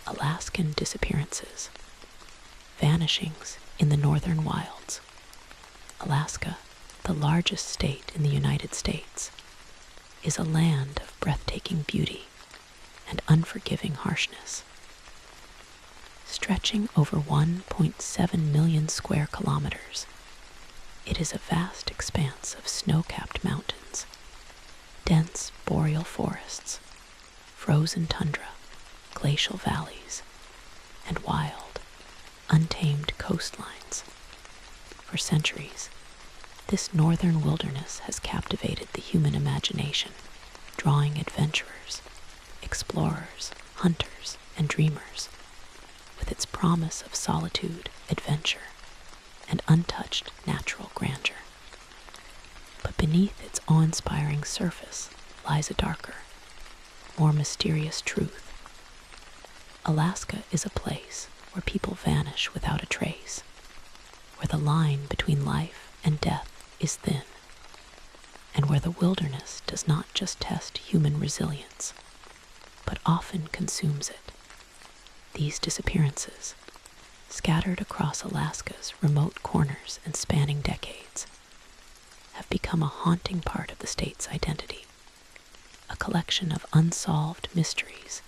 Alaskan Disappearances, Vanishings in the Northern Wilds. Alaska, the largest state in the United States, is a land of breathtaking beauty and unforgiving harshness. Stretching over 1.7 million square kilometers, it is a vast expanse of snow-capped mountains, dense boreal forests, frozen tundra, glacial valleys, and wild, untamed coastlines. For centuries, this northern wilderness has captivated the human imagination, drawing adventurers, explorers, hunters, and dreamers, with its promise of solitude, adventure, and untouched natural grandeur. But beneath its awe-inspiring surface lies a darker, more mysterious truth. Alaska is a place where people vanish without a trace, where the line between life and death is thin, and where the wilderness does not just test human resilience, but often consumes it. These disappearances, scattered across Alaska's remote corners and spanning decades, have become a haunting part of the state's identity, a collection of unsolved mysteries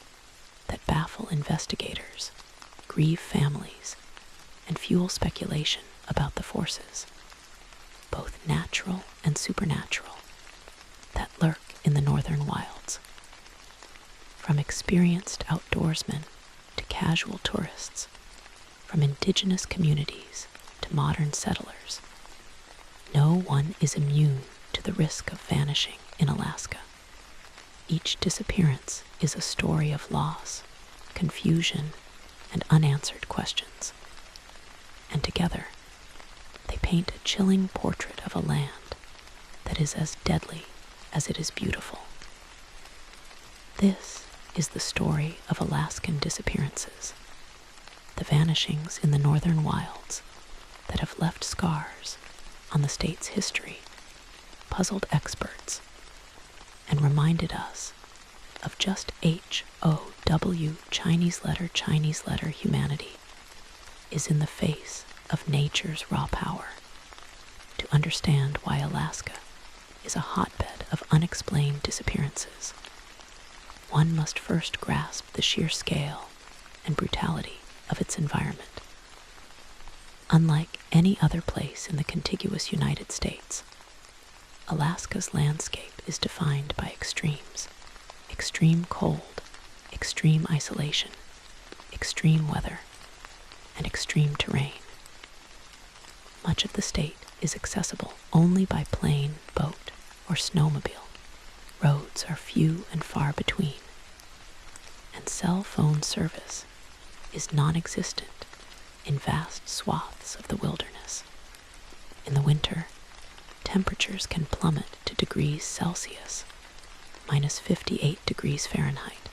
that baffle investigators, grieve families, and fuel speculation about the forces, both natural and supernatural, that lurk in the northern wilds. From experienced outdoorsmen to casual tourists, from indigenous communities to modern settlers, no one is immune to the risk of vanishing in Alaska. Each disappearance is a story of loss, confusion, and unanswered questions. And together, they paint a chilling portrait of a land that is as deadly as it is beautiful. This is the story of Alaskan disappearances, the vanishings in the northern wilds that have left scars on the state's history, puzzled experts, and reminded us of just H-O-W Chinese letter humanity is in the face of nature's raw power. To understand why Alaska is a hotbed of unexplained disappearances, one must first grasp the sheer scale and brutality of its environment. Unlike any other place in the contiguous United States, Alaska's landscape is defined by extremes: extreme cold, extreme isolation, extreme weather, and extreme terrain. Much of the state is accessible only by plane, boat, or snowmobile. Roads are few and far between, and cell phone service is non-existent in vast swaths of the wilderness. In the winter, temperatures can plummet to degrees Celsius, minus 58 degrees Fahrenheit,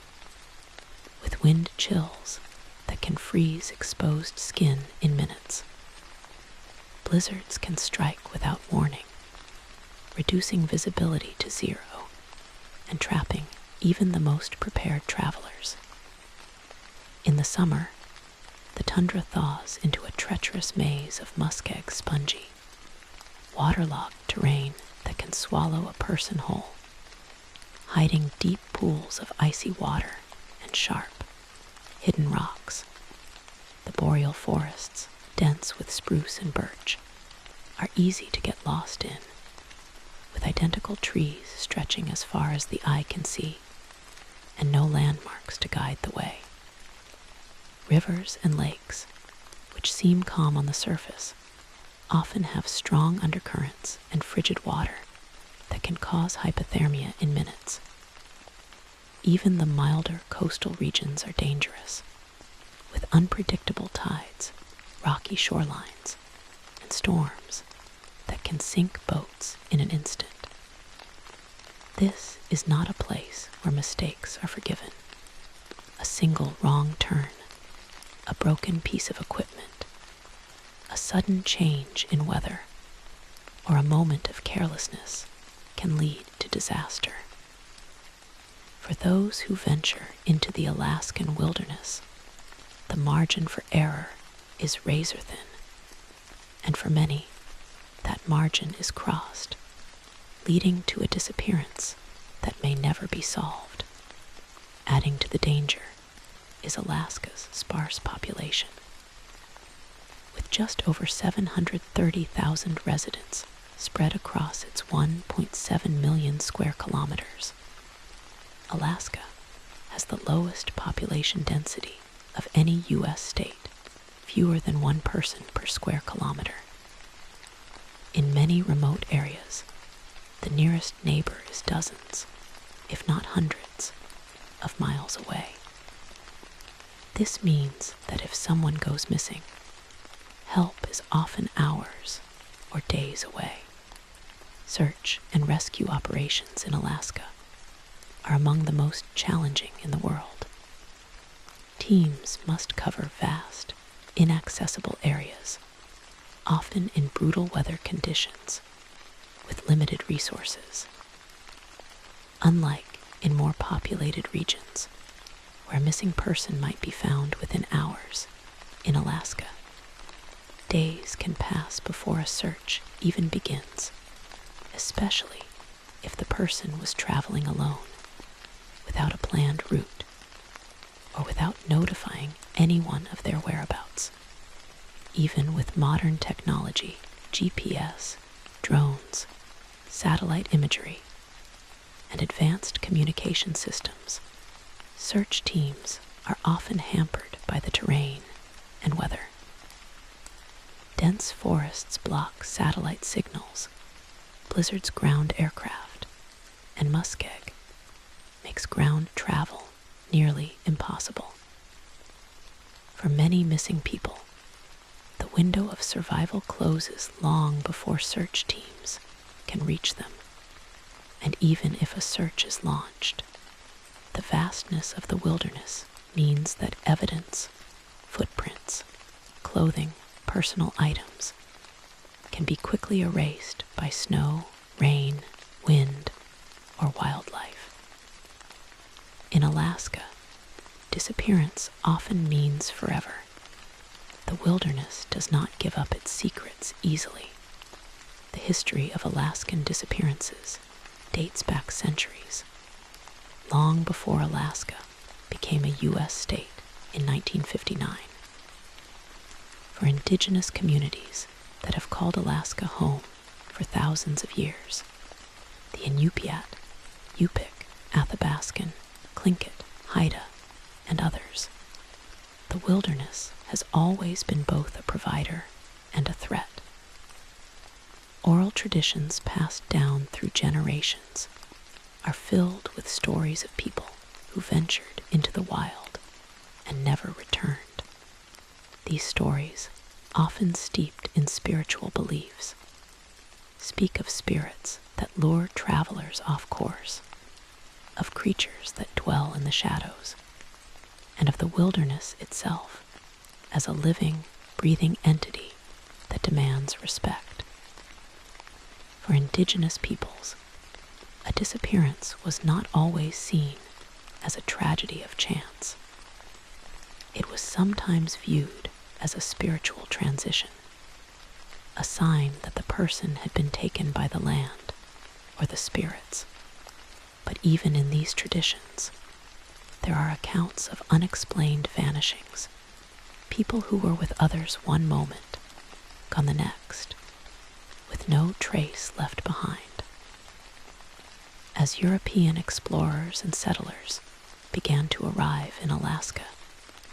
with wind chills that can freeze exposed skin in minutes. Blizzards can strike without warning, reducing visibility to zero and trapping even the most prepared travelers. In the summer, the tundra thaws into a treacherous maze of muskeg spongy, waterlogged terrain that can swallow a person whole, hiding deep pools of icy water and sharp, hidden rocks. The boreal forests, dense with spruce and birch, are easy to get lost in, with identical trees stretching as far as the eye can see, and no landmarks to guide the way. Rivers and lakes, which seem calm on the surface, often have strong undercurrents and frigid water that can cause hypothermia in minutes. Even the milder coastal regions are dangerous, with unpredictable tides, rocky shorelines, and storms that can sink boats in an instant. This is not a place where mistakes are forgiven. A single wrong turn, a broken piece of equipment, a sudden change in weather, or a moment of carelessness can lead to disaster. For those who venture into the Alaskan wilderness, the margin for error is razor thin, and for many, that margin is crossed, leading to a disappearance that may never be solved. Adding to the danger is Alaska's sparse population. With just over 730,000 residents spread across its 1.7 million square kilometers, Alaska has the lowest population density of any U.S. state, fewer than 1 person per square kilometer. In many remote areas, the nearest neighbor is dozens, if not hundreds, of miles away. This means that if someone goes missing, help is often hours or days away. Search and rescue operations in Alaska are among the most challenging in the world. Teams must cover vast, inaccessible areas, often in brutal weather conditions, with limited resources. Unlike in more populated regions, where a missing person might be found within hours, in Alaska, days can pass before a search even begins, especially if the person was traveling alone, without a planned route, or without notifying anyone of their whereabouts. Even with modern technology, GPS, drones, satellite imagery, and advanced communication systems, search teams are often hampered by the terrain and weather. Dense forests block satellite signals, blizzards ground aircraft, and muskeg makes ground travel nearly impossible. For many missing people, the window of survival closes long before search teams can reach them. And even if a search is launched, the vastness of the wilderness means that evidence, footprints, clothing, personal items can be quickly erased by snow, rain, wind, or wildlife. In Alaska, disappearance often means forever. The wilderness does not give up its secrets easily. The history of Alaskan disappearances dates back centuries, long before Alaska became a U.S. state in 1959. For indigenous communities that have called Alaska home for thousands of years, the Inupiat, Yupik, Athabaskan, Tlingit, Haida, and others, the wilderness has always been both a provider and a threat. Oral traditions passed down through generations are filled with stories of people who ventured into the wild and never returned. These stories, often steeped in spiritual beliefs, speak of spirits that lure travelers off course, of creatures that dwell in the shadows, and of the wilderness itself as a living, breathing entity that demands respect. For indigenous peoples, a disappearance was not always seen as a tragedy of chance. It was sometimes viewed as a spiritual transition, a sign that the person had been taken by the land or the spirits. But even in these traditions, there are accounts of unexplained vanishings, people who were with others one moment, gone the next, with no trace left behind. As European explorers and settlers began to arrive in Alaska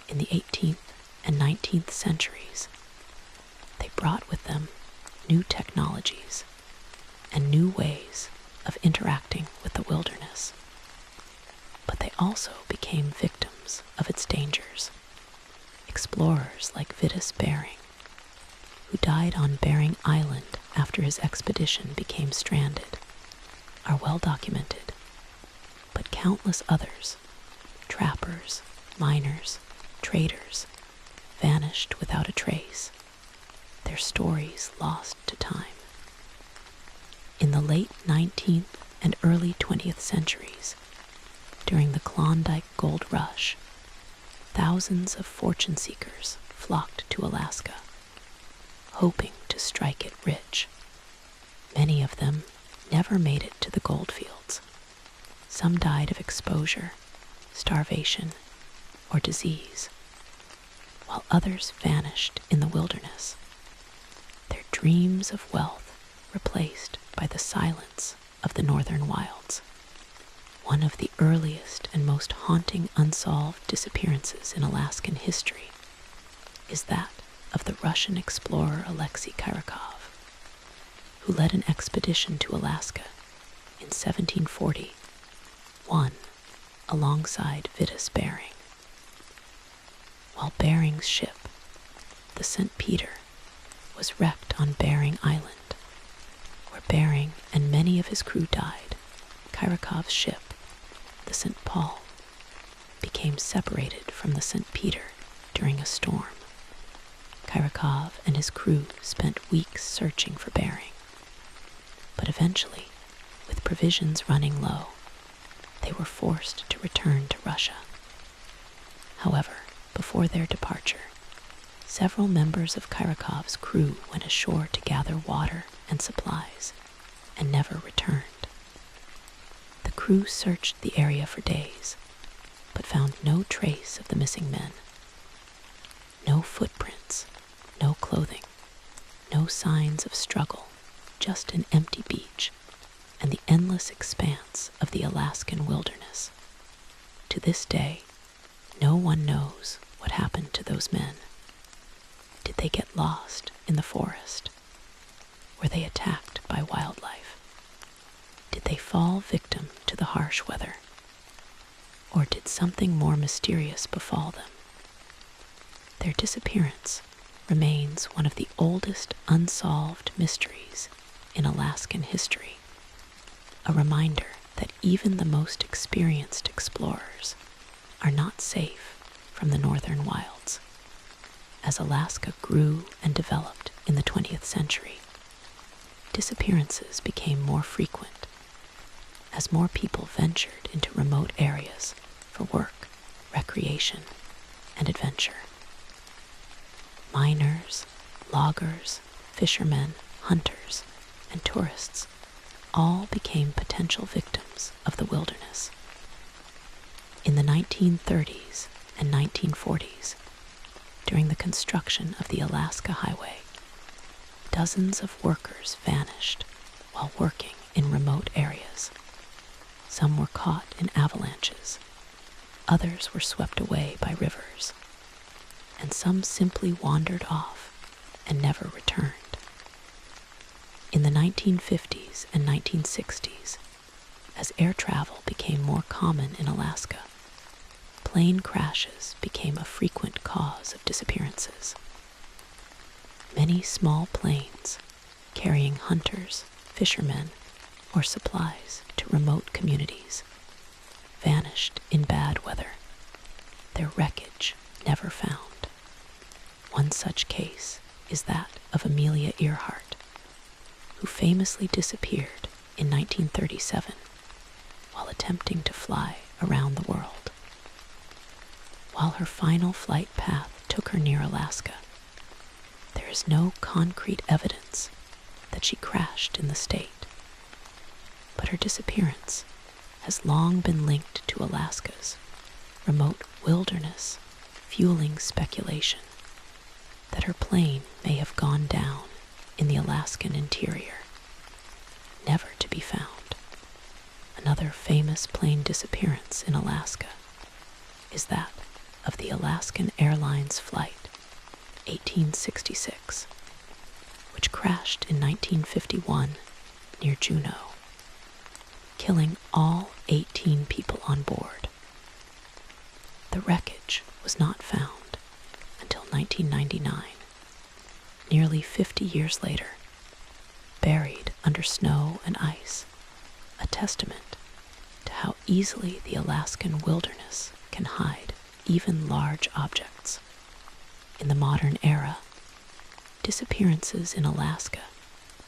in the 18th and 19th centuries, they brought with them new technologies and new ways of interacting with the wilderness. But they also became victims of its dangers. Explorers like Vitus Bering, who died on Bering Island after his expedition became stranded, are well documented, but countless others, trappers, miners, traders, vanished without a trace, their stories lost to time. In the late 19th and early 20th centuries, during the Klondike Gold Rush, thousands of fortune seekers flocked to Alaska, hoping to strike it rich. Many of them never made it to the gold fields. Some died of exposure, starvation, or disease, while others vanished in the wilderness, their dreams of wealth replaced by the silence of the northern wilds. One of the earliest and most haunting unsolved disappearances in Alaskan history is that of the Russian explorer Alexei Khyrakov, who led an expedition to Alaska in 1741 alongside Vitus Bering. While Bering's ship, the St. Peter, was wrecked on Bering Island, where Bering and many of his crew died, Khyrakov's ship, the St. Paul, became separated from the St. Peter during a storm. Khyrakov and his crew spent weeks searching for Bering, but eventually, with provisions running low, they were forced to return to Russia. However, before their departure, several members of Khyrakov's crew went ashore to gather water and supplies and never returned. The crew searched the area for days, but found no trace of the missing men. No footprints, no clothing, no signs of struggle, just an empty beach and the endless expanse of the Alaskan wilderness. To this day, no one knows what happened to those men. Did they get lost in the forest? Were they attacked by wildlife? Did they fall victim to the harsh weather? Or did something more mysterious befall them? Their disappearance remains one of the oldest unsolved mysteries in Alaskan history, a reminder that even the most experienced explorers are not safe from the northern wilds. As Alaska grew and developed in the 20th century, disappearances became more frequent as more people ventured into remote areas for work, recreation, and adventure. Miners, loggers, fishermen, hunters, and tourists all became potential victims of the wilderness. In the 1930s and 1940s, during the construction of the Alaska Highway, dozens of workers vanished while working in remote areas. Some were caught in avalanches, others were swept away by rivers, and some simply wandered off and never returned. In the 1950s and 1960s, as air travel became more common in Alaska, plane crashes became a frequent cause of disappearances. Many small planes, carrying hunters, fishermen, or supplies to remote communities, vanished in bad weather, their wreckage never found. One such case is that of Amelia Earhart, who famously disappeared in 1937 while attempting to fly around the world. While her final flight path took her near Alaska, there is no concrete evidence that she crashed in the state. But her disappearance has long been linked to Alaska's remote wilderness, fueling speculation that her plane may have gone down in the Alaskan interior, never to be found. Another famous plane disappearance in Alaska is that of the Alaskan Airlines flight 1866, which crashed in 1951 near Juneau, killing all 18 people on board. The wreckage was not found until 1999, nearly 50 years later, buried under snow and ice, a testament to how easily the Alaskan wilderness can hide even large objects. In the modern era, disappearances in Alaska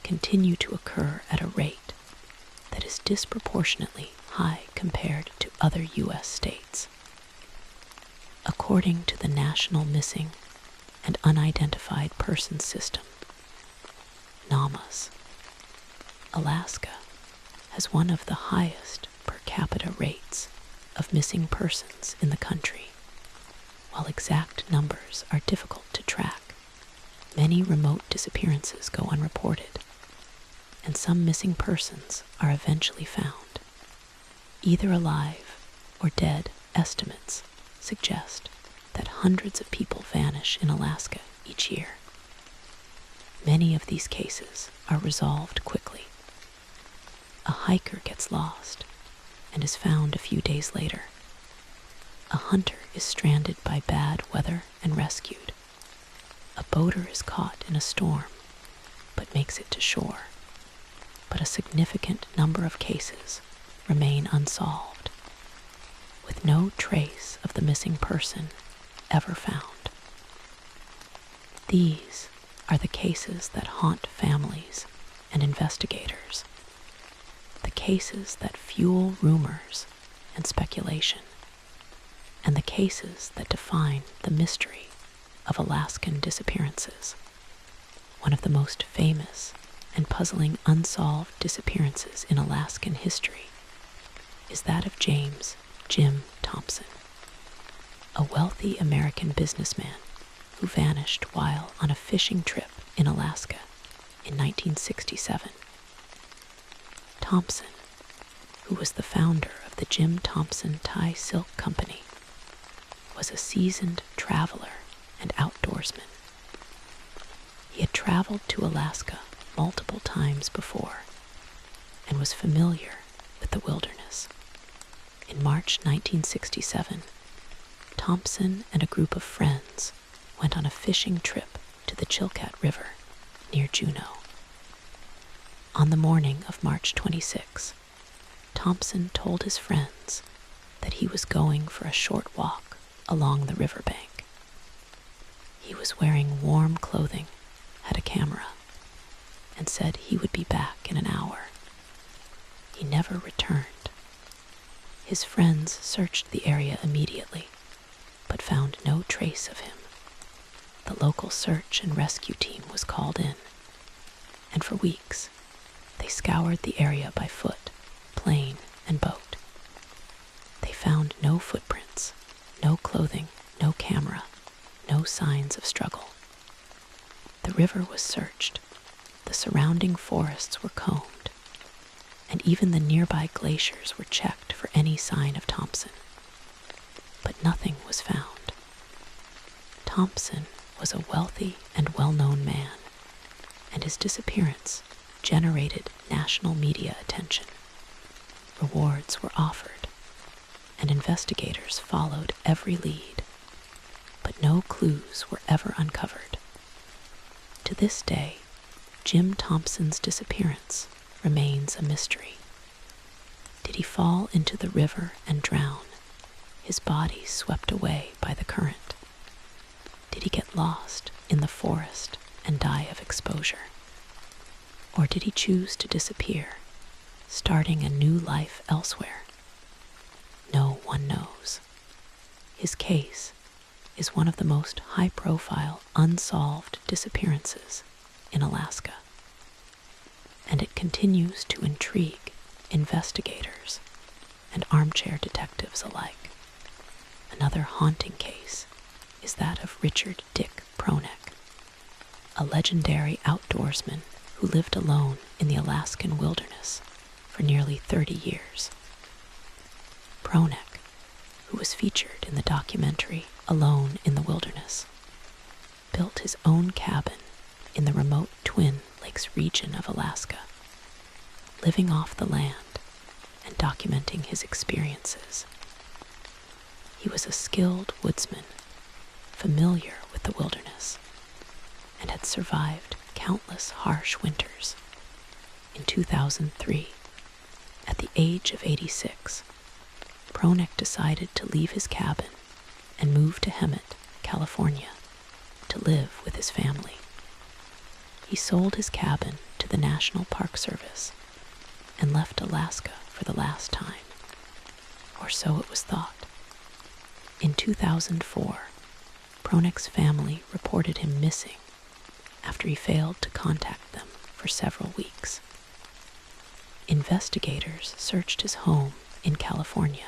continue to occur at a rate that is disproportionately high compared to other U.S. states. According According to the National Missing and Unidentified Persons System, NAMAS, Alaska has one of the highest per capita rates of missing persons in the country. While exact numbers are difficult to track, many remote disappearances go unreported, and some missing persons are eventually found, either alive or dead. Estimates suggest that hundreds of people vanish in Alaska each year. Many of these cases are resolved quickly. A hiker gets lost and is found a few days later. A hunter is stranded by bad weather and rescued. A boater is caught in a storm but makes it to shore. But a significant number of cases remain unsolved, with no trace of the missing person ever found. These are the cases that haunt families and investigators, the cases that fuel rumors and speculation, and the cases that define the mystery of Alaskan disappearances. One of the most famous and puzzling unsolved disappearances in Alaskan history is that of James Jim Thompson, a wealthy American businessman who vanished while on a fishing trip in Alaska in 1967. Thompson, who was the founder of the Jim Thompson Tie Silk Company, was a seasoned traveler and outdoorsman. He had traveled to Alaska multiple times before and was familiar with the wilderness. In March 1967, Thompson and a group of friends went on a fishing trip to the Chilkat River near Juneau. On the morning of March 26, Thompson told his friends that he was going for a short walk along the riverbank. He was wearing warm clothing, had a camera, and said he would be back in an hour. He never returned. His friends searched the area immediately, but found no trace of him. The local search and rescue team was called in, and for weeks, they scoured the area by foot, plane, and boat. They found no footprints, no clothing, no camera, no signs of struggle. The river was searched, the surrounding forests were combed, and even the nearby glaciers were checked for any sign of Thompson. But nothing was found. Thompson was a wealthy and well-known man, and his disappearance generated national media attention. Rewards were offered, and investigators followed every lead, but no clues were ever uncovered. To this day, Jim Thompson's disappearance remains a mystery. Did he fall into the river and drown, his body swept away by the current? Did he get lost in the forest and die of exposure? Or did he choose to disappear, starting a new life elsewhere? No one knows. His case is one of the most high-profile unsolved disappearances in Alaska, and it continues to intrigue investigators and armchair detectives alike. Another haunting case is that of Richard Dick Pronek, a legendary outdoorsman who lived alone in the Alaskan wilderness for nearly 30 years. Pronek, who was featured in the documentary Alone in the Wilderness, built his own cabin in the remote Twin Lakes region of Alaska, living off the land and documenting his experiences. He was a skilled woodsman, familiar with the wilderness, and had survived countless harsh winters. In 2003, at the age of 86, Pronek decided to leave his cabin and move to Hemet, California, to live with his family. He sold his cabin to the National Park Service and left Alaska for the last time, or so it was thought. In 2004, Pronek's family reported him missing after he failed to contact them for several weeks. Investigators searched his home in California,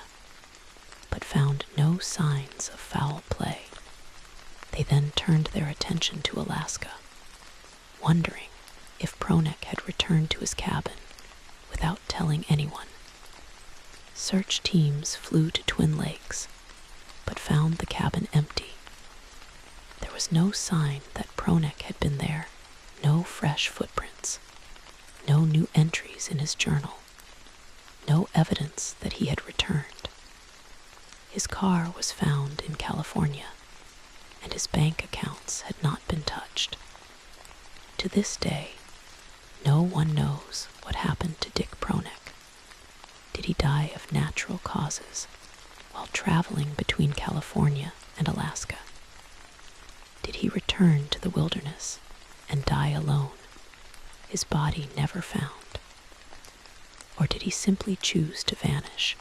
but found no signs of foul play. They then turned their attention to Alaska, wondering if Pronek had returned to his cabin without telling anyone. Search teams flew to Twin Lakes, but found the cabin empty. There was no sign that Pronek had been there, no fresh footprints, no new entries in his journal, no evidence that he had returned. His car was found in California, and his bank accounts had not been touched. To this day, no one knows what happened to Dick Pronek. Did he die of natural causes while traveling between California and Alaska? Did he return to the wilderness and die alone, his body never found? Or did he simply choose to vanish,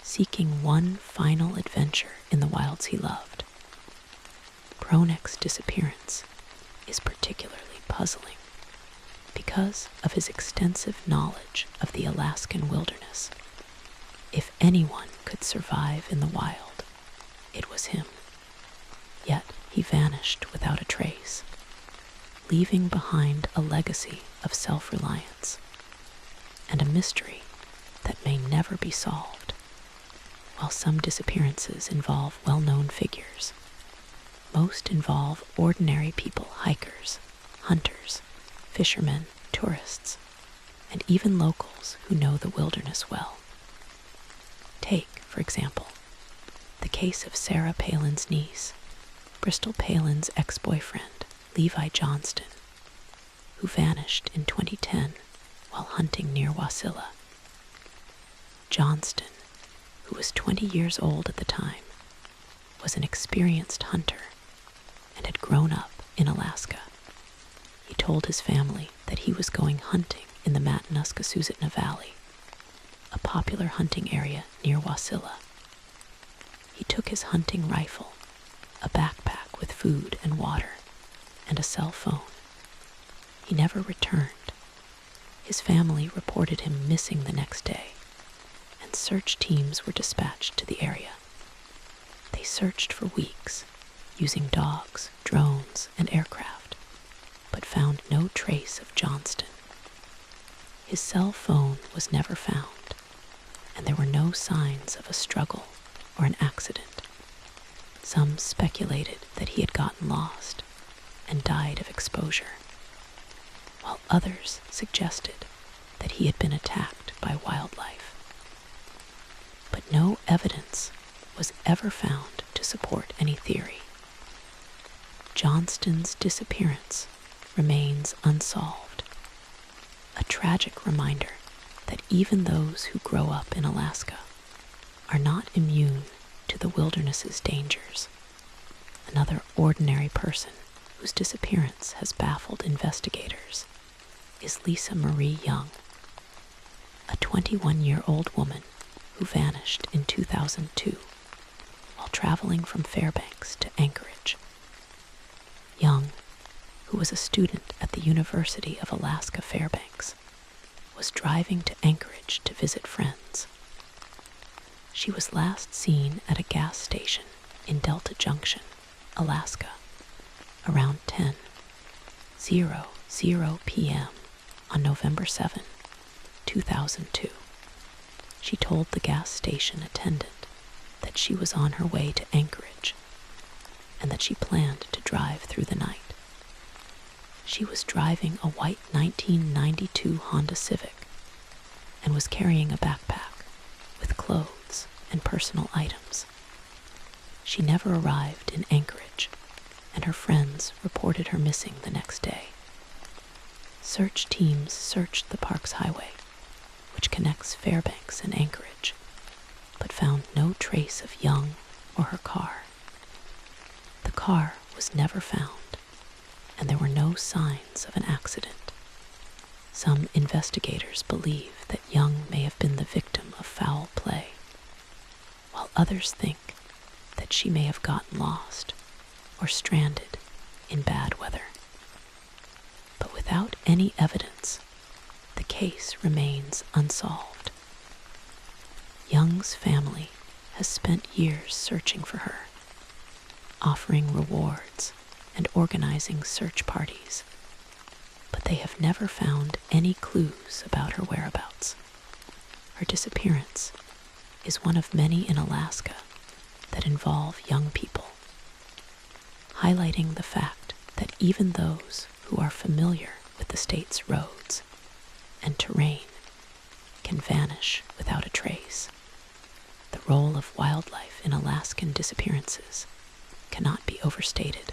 seeking one final adventure in the wilds he loved? Pronek's disappearance is particularly puzzling because of his extensive knowledge of the Alaskan wilderness. If anyone could survive in the wild, it was him. Yet he vanished without a trace, leaving behind a legacy of self-reliance and a mystery that may never be solved. While some disappearances involve well-known figures, most involve ordinary people, hikers, hunters, fishermen, tourists, and even locals who know the wilderness well. Take, for example, the case of Sarah Palin's niece, Bristol Palin's ex-boyfriend, Levi Johnston, who vanished in 2010 while hunting near Wasilla. Johnston, who was 20 years old at the time, was an experienced hunter and had grown up in Alaska. He told his family that he was going hunting in the Matanuska-Susitna Valley, a popular hunting area near Wasilla. He took his hunting rifle, a backpack with food and water, and a cell phone. He never returned. His family reported him missing the next day, and search teams were dispatched to the area. They searched for weeks, using dogs, drones, and aircraft, but found no trace of Johnston. His cell phone was never found, and there were no signs of a struggle or an accident. Some speculated that he had gotten lost and died of exposure, while others suggested that he had been attacked by wildlife. But no evidence was ever found to support any theory. Johnston's disappearance remains unsolved, a tragic reminder that even those who grow up in Alaska are not immune to the wilderness's dangers. Another ordinary person whose disappearance has baffled investigators is Lisa Marie Young, a 21-year-old woman who vanished in 2002 while traveling from Fairbanks to Anchorage. Young, who was a student at the University of Alaska Fairbanks, was driving to Anchorage to visit friends. She was last seen at a gas station in Delta Junction, Alaska, around 10:00 p.m. on November 7, 2002. She told the gas station attendant that she was on her way to Anchorage and that she planned to drive through the night. She was driving a white 1992 Honda Civic and was carrying a backpack with clothes and personal items. She never arrived in Anchorage, and her friends reported her missing the next day. Search teams searched the park's highway, which connects Fairbanks and Anchorage, but found no trace of Young or her car. The car was never found, and there were no signs of an accident. Some investigators believe that Young may have been the victim of foul play, while others think that she may have gotten lost or stranded in bad weather. But without any evidence, the case remains unsolved. Young's family has spent years searching for her, offering rewards and organizing search parties, but they have never found any clues about her whereabouts. Her disappearance is one of many in Alaska that involve young people, highlighting the fact that even those who are familiar with the state's roads and terrain can vanish without a trace. The role of wildlife in Alaskan disappearances cannot be overstated.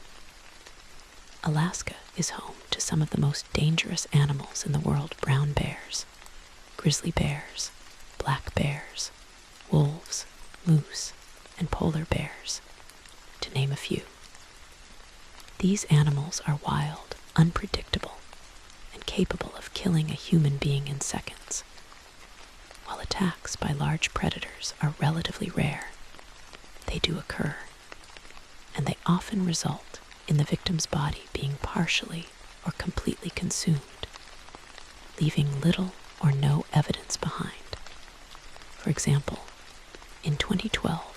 Alaska is home to some of the most dangerous animals in the world: brown bears, grizzly bears, black bears, wolves, moose, and polar bears, to name a few. These animals are wild, unpredictable, and capable of killing a human being in seconds. While attacks by large predators are relatively rare, they do occur, and they often result in the victim's body being partially or completely consumed, leaving little or no evidence behind. For example, in 2012,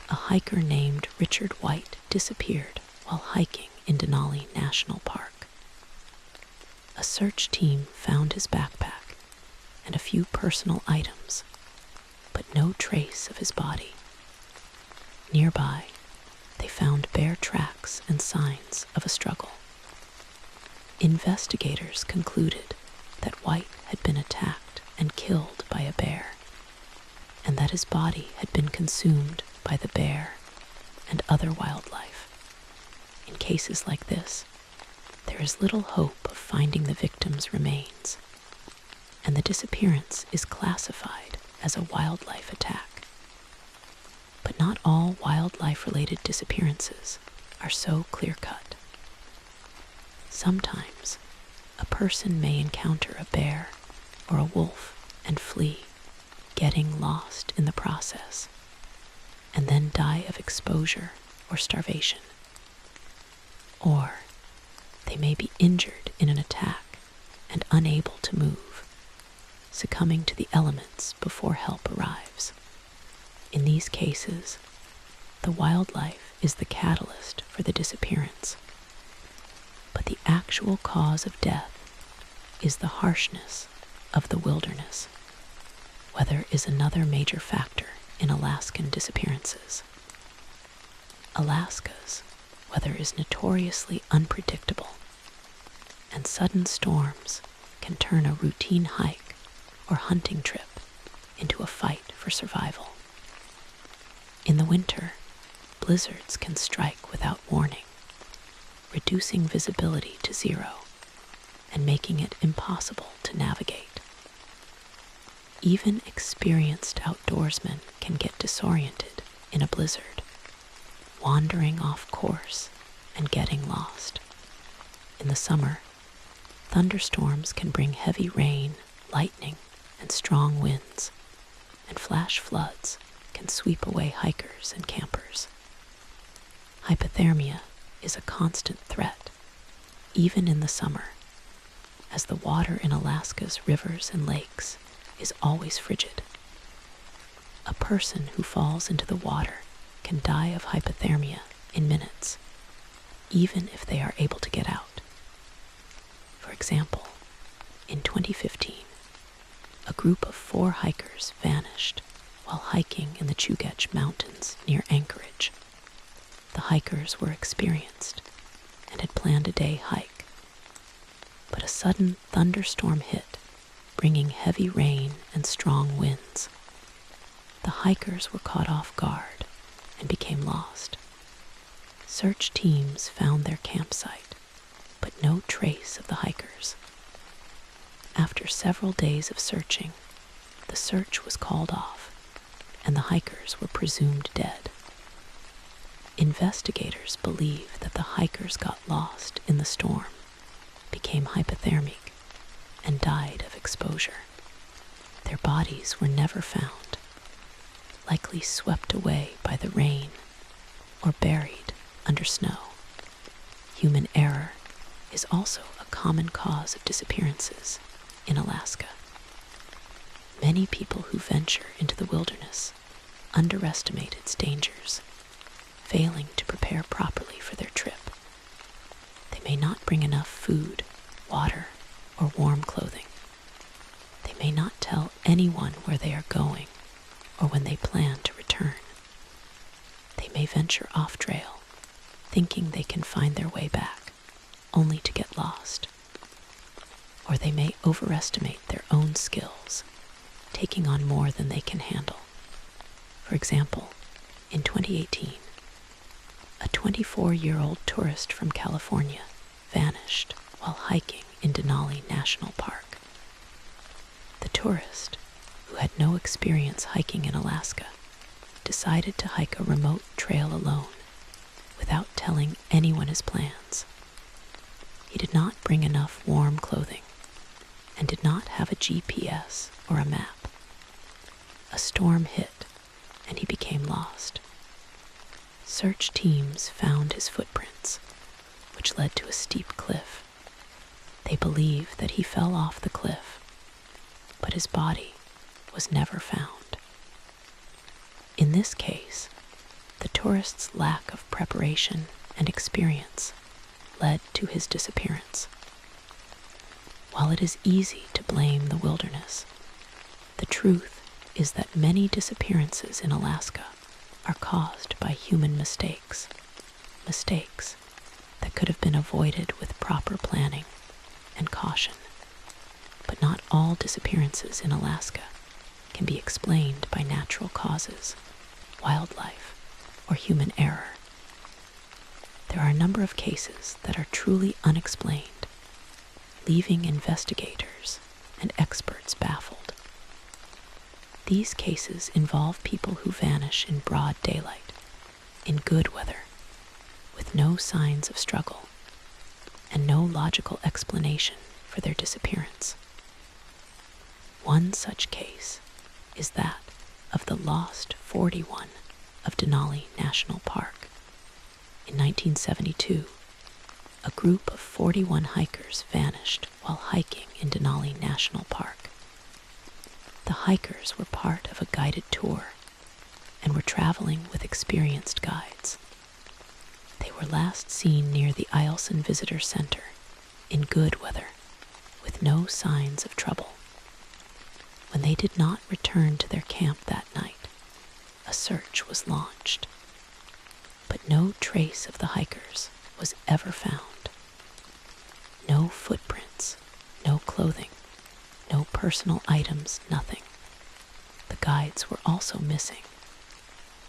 a hiker named Richard White disappeared while hiking in Denali National Park. A search team found his backpack and a few personal items, but no trace of his body. Nearby, they found bear tracks and signs of a struggle. Investigators concluded that White had been attacked and killed by a bear, and that his body had been consumed by the bear and other wildlife. In cases like this, there is little hope of finding the victim's remains, and the disappearance is classified as a wildlife attack. But not all wildlife-related disappearances are so clear-cut. Sometimes, a person may encounter a bear or a wolf and flee, getting lost in the process, and then die of exposure or starvation. Or they may be injured in an attack and unable to move, succumbing to the elements before help arrives. In these cases, the wildlife is the catalyst for the disappearance, but the actual cause of death is the harshness of the wilderness. Weather is another major factor in Alaskan disappearances. Alaska's weather is notoriously unpredictable, and sudden storms can turn a routine hike or hunting trip into a fight for survival. In the winter, blizzards can strike without warning, reducing visibility to zero and making it impossible to navigate. Even experienced outdoorsmen can get disoriented in a blizzard, wandering off course and getting lost. In the summer, thunderstorms can bring heavy rain, lightning, and strong winds, and flash floods can sweep away hikers and campers. Hypothermia is a constant threat, even in the summer, as the water in Alaska's rivers and lakes is always frigid. A person who falls into the water can die of hypothermia in minutes, even if they are able to get out. For example, in 2015, a group of 4 hikers vanished while hiking in the Chugach Mountains near Anchorage. The hikers were experienced and had planned a day hike, but a sudden thunderstorm hit, bringing heavy rain and strong winds. The hikers were caught off guard and became lost. Search teams found their campsite, but no trace of the hikers. After several days of searching, the search was called off, and the hikers were presumed dead. Investigators believe that the hikers got lost in the storm, became hypothermic, and died of exposure. Their bodies were never found, likely swept away by the rain or buried under snow. Human error is also a common cause of disappearances in Alaska. Many people who venture into the wilderness underestimate its dangers, failing to prepare properly for their trip. They may not bring enough food, water, or warm clothing. They may not tell anyone where they are going or when they plan to return. They may venture off trail, thinking they can find their way back, only to get lost. Or they may overestimate their own skills, taking on more than they can handle. For example, in 2018, a 24-year-old tourist from California vanished while hiking in Denali National Park. The tourist, who had no experience hiking in Alaska, decided to hike a remote trail alone without telling anyone his plans. He did not bring enough warm clothing and did not have a GPS or a map. A storm hit and he became lost. Search teams found his footprints, which led to a steep cliff. They believe that he fell off the cliff, but his body was never found. In this case, the tourist's lack of preparation and experience led to his disappearance. While it is easy to blame the wilderness, the truth is that many disappearances in Alaska are caused by human mistakes that could have been avoided with proper planning and caution. But not all disappearances in Alaska can be explained by natural causes, wildlife, or human error. There are a number of cases that are truly unexplained, leaving investigators and experts baffled. These cases involve people who vanish in broad daylight, in good weather, with no signs of struggle, and no logical explanation for their disappearance. One such case is that of the Lost 41 of Denali National Park. In 1972, a group of 41 hikers vanished while hiking in Denali National Park. The hikers were part of a guided tour and were traveling with experienced guides. They were last seen near the Alaskan Visitor Center in good weather, with no signs of trouble. When they did not return to their camp that night, a search was launched. But no trace of the hikers was ever found. No footprints, no clothing, no personal items, nothing. The guides were also missing,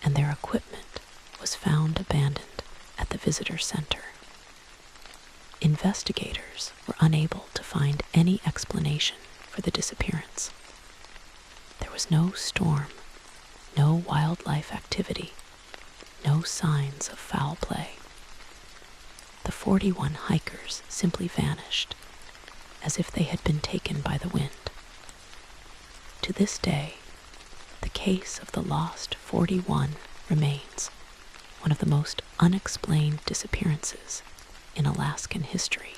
and their equipment was found abandoned at the visitor center. Investigators were unable to find any explanation for the disappearance. There was no storm, no wildlife activity, no signs of foul play. The 41 hikers simply vanished, as if they had been taken by the wind. To this day, the case of the Lost 41 remains one of the most unexplained disappearances in Alaskan history.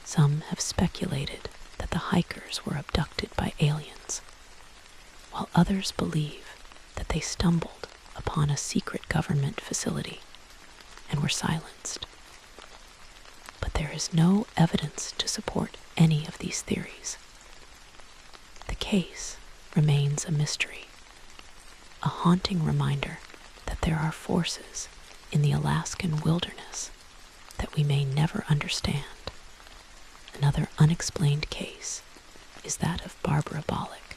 Some have speculated that the hikers were abducted by aliens, while others believe that they stumbled upon a secret government facility and were silenced. But there is no evidence to support any of these theories. The case remains a mystery, a haunting reminder that there are forces in the Alaskan wilderness that we may never understand. Another unexplained case is that of Barbara Bollock,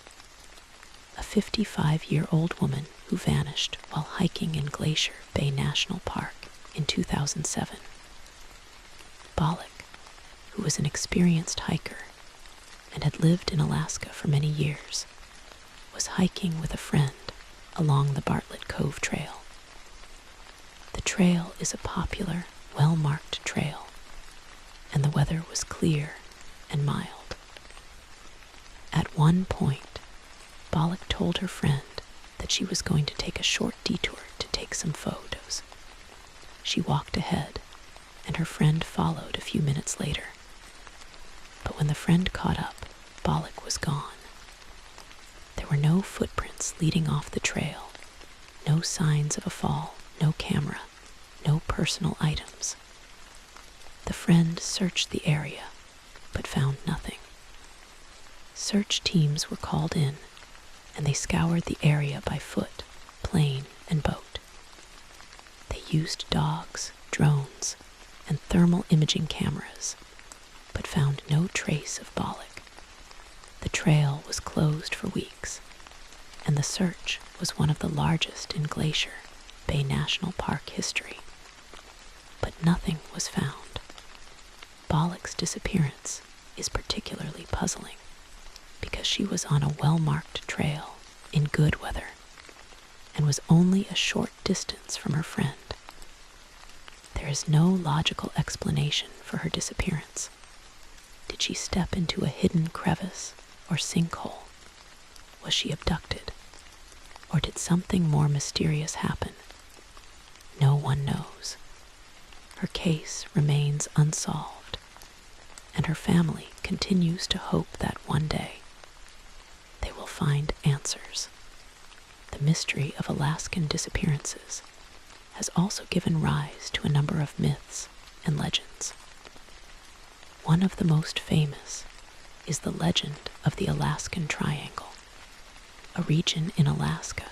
a 55-year-old woman who vanished while hiking in Glacier Bay National Park in 2007. Bollock, who was an experienced hiker and had lived in Alaska for many years, was hiking with a friend along the Bartlett Cove Trail. The trail is a popular, well-marked trail, and the weather was clear and mild. At one point, Bollock told her friend that she was going to take a short detour to take some photos. She walked ahead, and her friend followed a few minutes later. But when the friend caught up, Bollock was gone. There were no footprints leading off the trail, no signs of a fall, no camera, no personal items. The friend searched the area, but found nothing. Search teams were called in, and they scoured the area by foot, plane, and boat. They used dogs, drones, and thermal imaging cameras, but found no trace of Bollock. The trail was closed for weeks, and the search was one of the largest in Glacier Bay National Park history. But nothing was found. Bollock's disappearance is particularly puzzling because she was on a well-marked trail in good weather and was only a short distance from her friend. There is no logical explanation for her disappearance. Did she step into a hidden crevice or sinkhole? Was she abducted? Or did something more mysterious happen? No one knows. Her case remains unsolved, and her family continues to hope that one day they will find answers. The mystery of Alaskan disappearances has also given rise to a number of myths and legends. One of the most famous is the legend of the Alaskan Triangle, a region in Alaska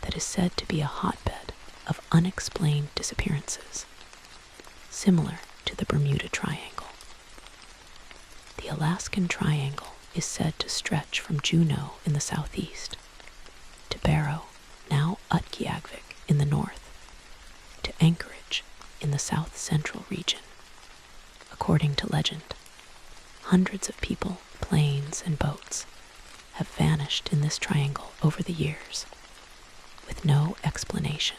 that is said to be a hotbed of unexplained disappearances, similar to the Bermuda Triangle. The Alaskan Triangle is said to stretch from Juneau in the southeast to Barrow, now Utqiagvik, in the north, to Anchorage in the south-central region. According to legend, hundreds of people, planes, and boats have vanished in this triangle over the years, with no explanation.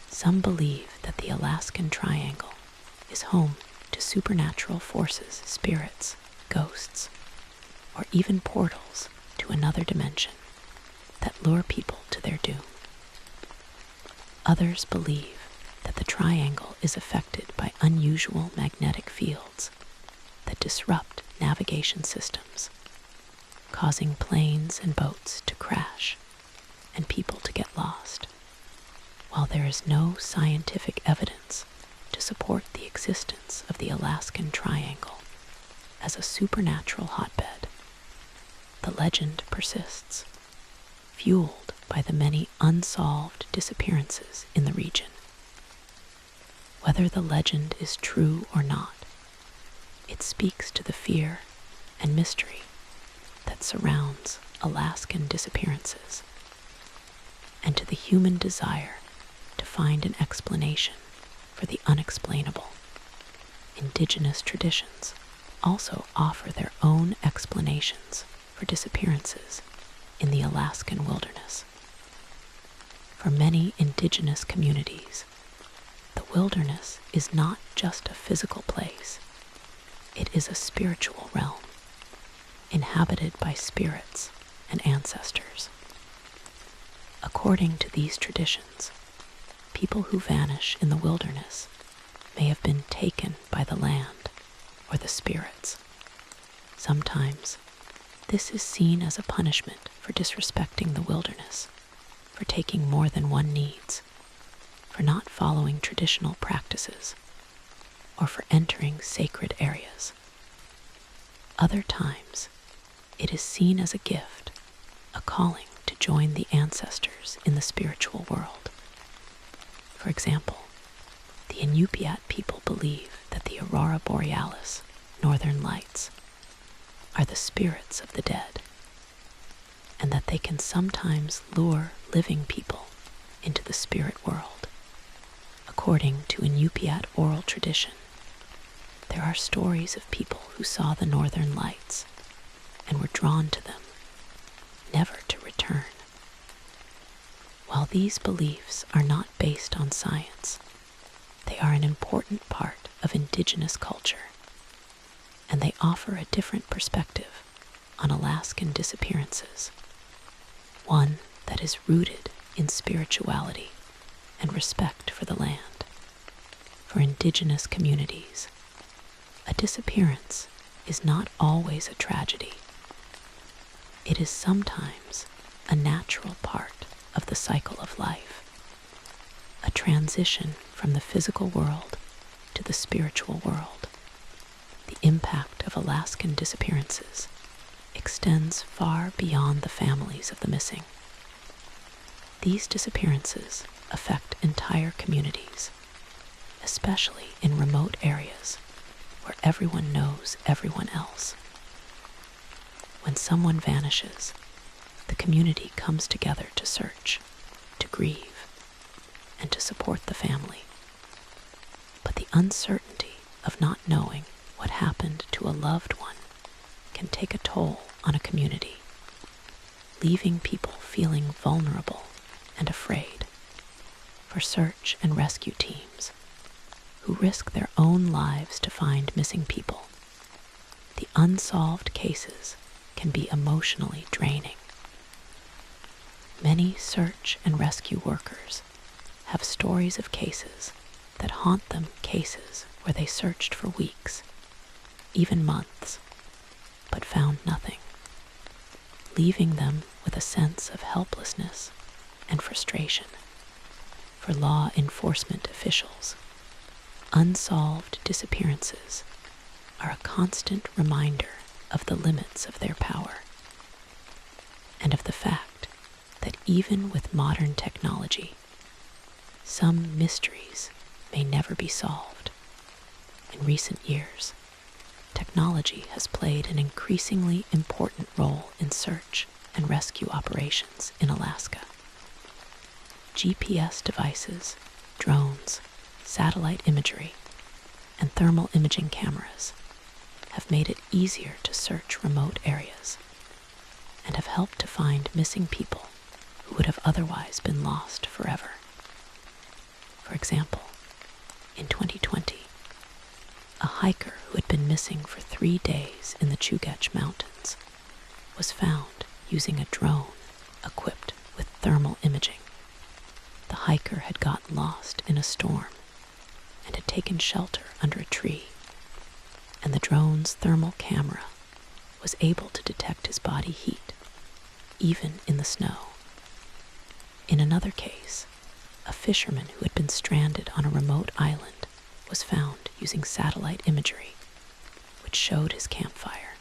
Some believe that the Alaskan Triangle is home to supernatural forces, spirits, ghosts, or even portals to another dimension that lure people to their doom. Others believe that the triangle is affected by unusual magnetic fields that disrupt navigation systems, causing planes and boats to crash and people to get lost. While there is no scientific evidence to support the existence of the Alaskan Triangle as a supernatural hotbed, the legend persists, fueled by the many unsolved disappearances in the region. Whether the legend is true or not, it speaks to the fear and mystery that surrounds Alaskan disappearances, and to the human desire to find an explanation for the unexplainable. Indigenous traditions also offer their own explanations for disappearances in the Alaskan wilderness. For many indigenous communities, the wilderness is not just a physical place. It is a spiritual realm, inhabited by spirits and ancestors. According to these traditions, people who vanish in the wilderness may have been taken by the land or the spirits. Sometimes, this is seen as a punishment for disrespecting the wilderness, for taking more than one needs, for not following traditional practices, or for entering sacred areas. Other times, it is seen as a gift, a calling to join the ancestors in the spiritual world. For example, the Inupiat people believe that the Aurora Borealis, northern lights, are the spirits of the dead, and that they can sometimes lure living people into the spirit world. According to Inupiat oral tradition, there are stories of people who saw the northern lights and were drawn to them, never to return. While these beliefs are not based on science, they are an important part of indigenous culture, and they offer a different perspective on Alaskan disappearances, one that is rooted in spirituality and respect for the land. For indigenous communities, a disappearance is not always a tragedy. It is sometimes a natural part of the cycle of life, a transition from the physical world to the spiritual world. The impact of Alaskan disappearances extends far beyond the families of the missing. These disappearances affect entire communities, especially in remote areas where everyone knows everyone else. When someone vanishes, the community comes together to search, to grieve, and to support the family. But the uncertainty of not knowing what happened to a loved one can take a toll on a community, leaving people feeling vulnerable and afraid. For search and rescue teams, who risk their own lives to find missing people, the unsolved cases can be emotionally draining. Many search and rescue workers have stories of cases that haunt them, cases where they searched for weeks, even months, but found nothing, leaving them with a sense of helplessness and frustration. For law enforcement officials, unsolved disappearances are a constant reminder of the limits of their power and of the fact that even with modern technology, some mysteries may never be solved. In recent years, technology has played an increasingly important role in search and rescue operations in Alaska. GPS devices, drones, satellite imagery, and thermal imaging cameras have made it easier to search remote areas and have helped to find missing people who would have otherwise been lost forever. For example, in 2020, a hiker who had been missing for 3 days in the Chugach Mountains was found using a drone equipped with thermal imaging. The hiker had gotten lost in a storm and had taken shelter under a tree, and the drone's thermal camera was able to detect his body heat, even in the snow. In another case, a fisherman who had been stranded on a remote island was found using satellite imagery, which showed his campfire.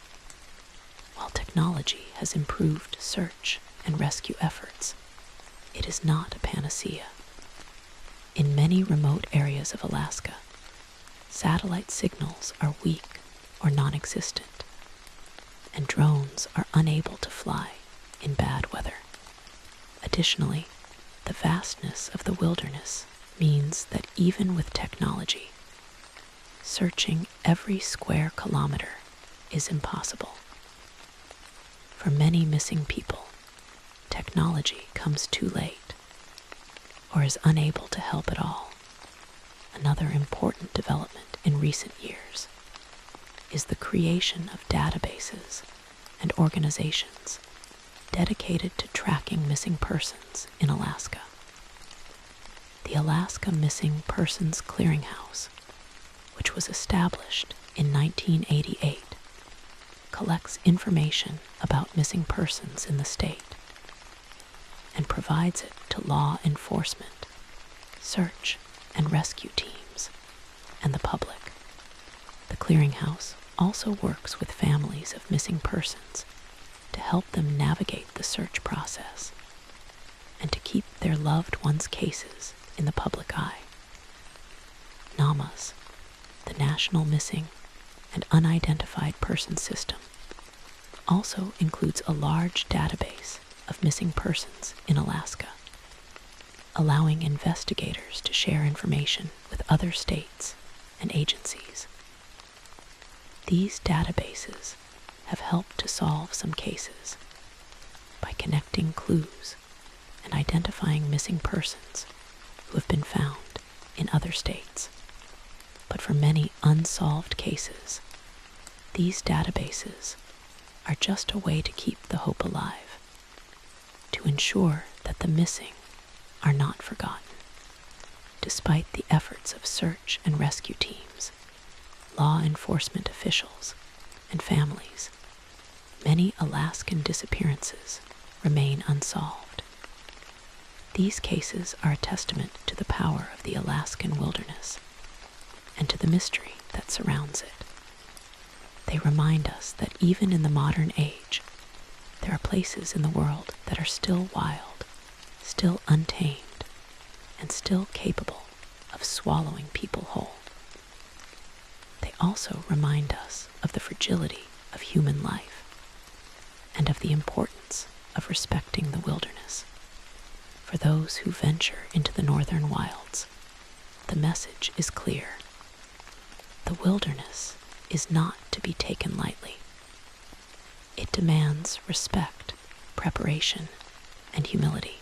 While technology has improved search and rescue efforts, it is not a panacea. In many remote areas of Alaska, satellite signals are weak or non-existent, and drones are unable to fly in bad weather. Additionally, the vastness of the wilderness means that even with technology, searching every square kilometer is impossible. For many missing people, technology comes too late or is unable to help at all. Another important development in recent years is the creation of databases and organizations dedicated to tracking missing persons in Alaska. The Alaska Missing Persons Clearinghouse, which was established in 1988, collects information about missing persons in the state and provides it to law enforcement, search and rescue teams, and the public. The clearinghouse also works with families of missing persons to help them navigate the search process and to keep their loved ones' cases in the public eye. NAMAS, the National Missing and Unidentified Person System, also includes a large database of missing persons in Alaska, allowing investigators to share information with other states and agencies. These databases have helped to solve some cases by connecting clues and identifying missing persons who have been found in other states. But for many unsolved cases, these databases are just a way to keep the hope alive, to ensure that the missing are not forgotten. despite the efforts of search and rescue teams, law enforcement officials, and families, many Alaskan disappearances remain unsolved. These cases are a testament to the power of the Alaskan wilderness and to the mystery that surrounds it. They remind us that even in the modern age, there are places in the world that are still wild, still untamed, and still capable of swallowing people whole. They also remind us of the fragility of human life and of the importance of respecting the wilderness. For those who venture into the northern wilds, the message is clear. The wilderness is not to be taken lightly. It demands respect, preparation, and humility.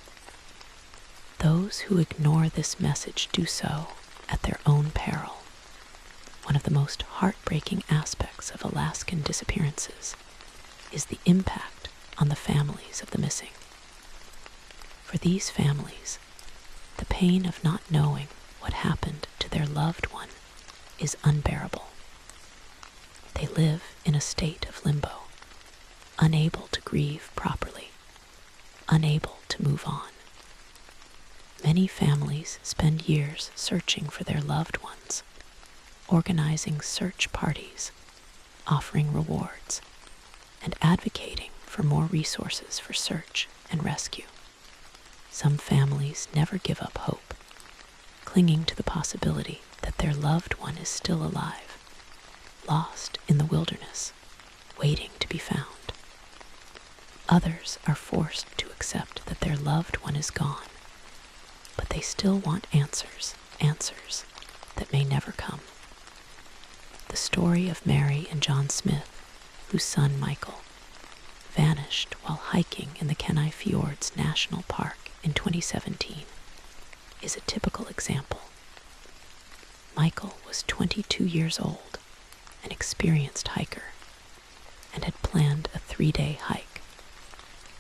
Those who ignore this message do so at their own peril. One of the most heartbreaking aspects of Alaskan disappearances is the impact on the families of the missing. For these families, the pain of not knowing what happened to their loved one is unbearable. They live in a state of limbo, unable to grieve properly, unable to move on. Many families spend years searching for their loved ones, organizing search parties, offering rewards, and advocating for more resources for search and rescue. Some families never give up hope, clinging to the possibility that their loved one is still alive, lost in the wilderness, waiting to be found. Others are forced to accept that their loved one is gone, but they still want answers that may never come. The story of Mary and John Smith, whose son Michael vanished while hiking in the Kenai Fjords National Park in 2017, is a typical example. Michael was 22 years old, an experienced hiker, and had planned a 3-day hike.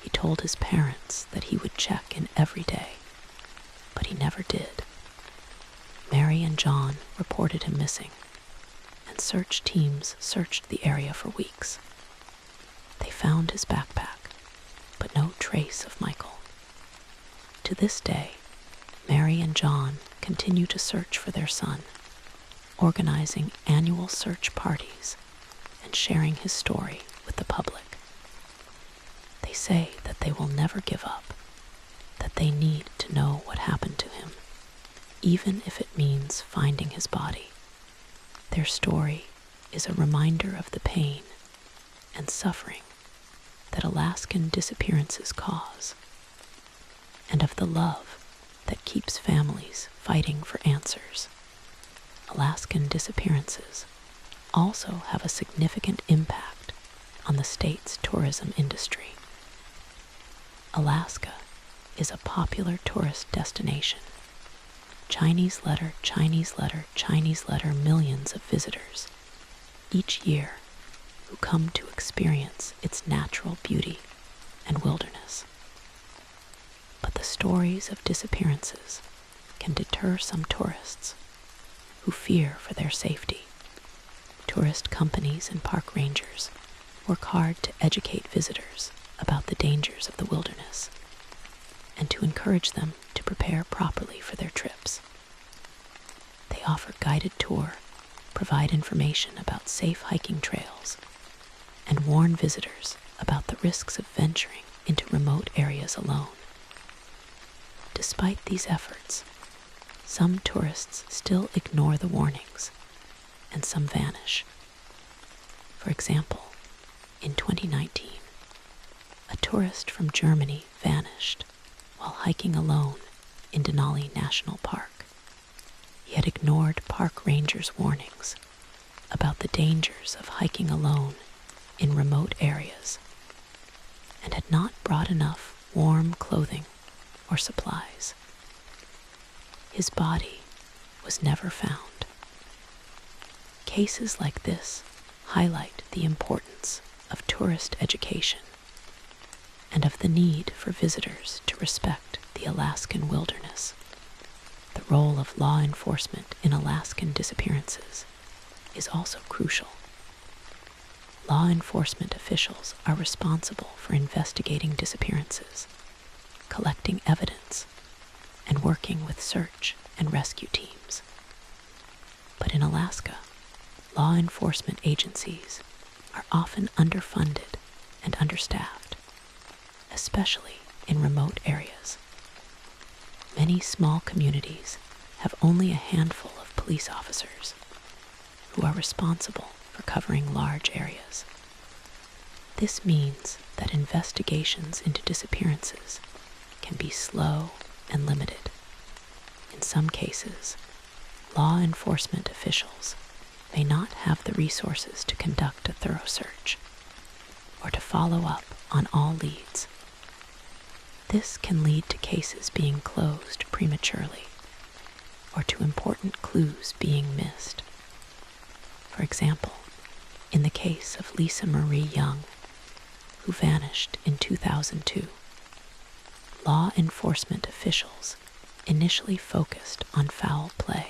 He told his parents that he would check in every day, but he never did. Mary and John reported him missing, and search teams searched the area for weeks. They found his backpack, but no trace of Michael. To this day, Mary and John continue to search for their son, organizing annual search parties and sharing his story with the public. They say that they will never give up, that they need to know what happened to him, even if it means finding his body. Their story is a reminder of the pain and suffering that Alaskan disappearances cause, and of the love that keeps families fighting for answers. Alaskan disappearances also have a significant impact on the state's tourism industry. Alaska is a popular tourist destination. Chinese letter, Chinese letter, Chinese letter, millions of visitors each year who come to experience its natural beauty and wilderness. But the stories of disappearances can deter some tourists who fear for their safety. Tourist companies and park rangers work hard to educate visitors about the dangers of the wilderness and to encourage them to prepare properly for their trips. They offer guided tour, provide information about safe hiking trails, and warn visitors about the risks of venturing into remote areas alone. Despite these efforts, some tourists still ignore the warnings, and some vanish. For example, in 2019, a tourist from Germany vanished while hiking alone in Denali National Park. He had ignored park rangers' warnings about the dangers of hiking alone in remote areas and had not brought enough warm clothing or supplies. His body was never found. Cases like this highlight the importance of tourist education and of the need for visitors to respect the Alaskan wilderness, the role of law enforcement in Alaskan disappearances is also crucial. Law enforcement officials are responsible for investigating disappearances, collecting evidence, and working with search and rescue teams. But in Alaska, law enforcement agencies are often underfunded and understaffed, especially in remote areas. Many small communities have only a handful of police officers who are responsible for covering large areas. This means that investigations into disappearances can be slow and limited. In some cases, law enforcement officials may not have the resources to conduct a thorough search or to follow up on all leads. This can lead to cases being closed prematurely or to important clues being missed. For example, in the case of Lisa Marie Young, who vanished in 2002, law enforcement officials initially focused on foul play,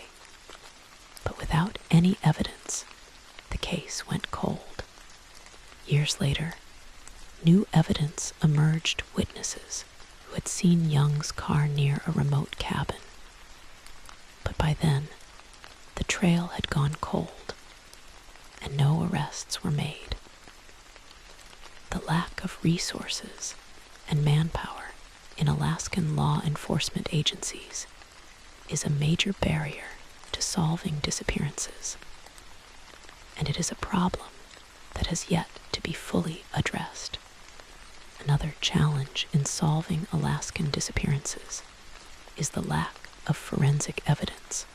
but without any evidence, the case went cold. Years later, new evidence emerged witnesses who had seen Young's car near a remote cabin. But by then, the trail had gone cold, and no arrests were made. The lack of resources and manpower in Alaskan law enforcement agencies is a major barrier to solving disappearances, and it is a problem that has yet to be fully addressed. Another challenge in solving Alaskan disappearances is the lack of forensic evidence.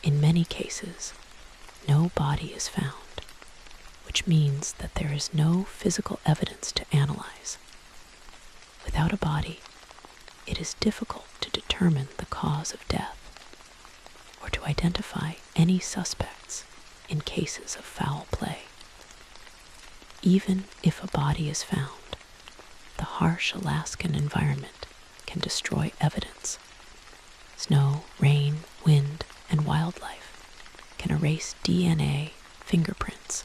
In many cases, no body is found, which means that there is no physical evidence to analyze. Without a body, it is difficult to determine the cause of death or to identify any suspects in cases of foul play. Even if a body is found, the harsh Alaskan environment can destroy evidence. Snow, rain, wind, and wildlife can erase DNA, fingerprints,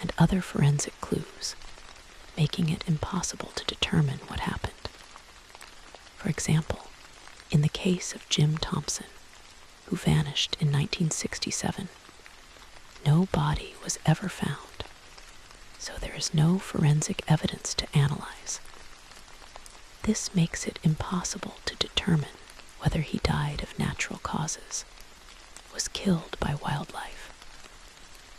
and other forensic clues, making it impossible to determine what happened. For example, in the case of Jim Thompson, who vanished in 1967, no body was ever found, so there is no forensic evidence to analyze. This makes it impossible to determine whether he died of natural causes, was killed by wildlife,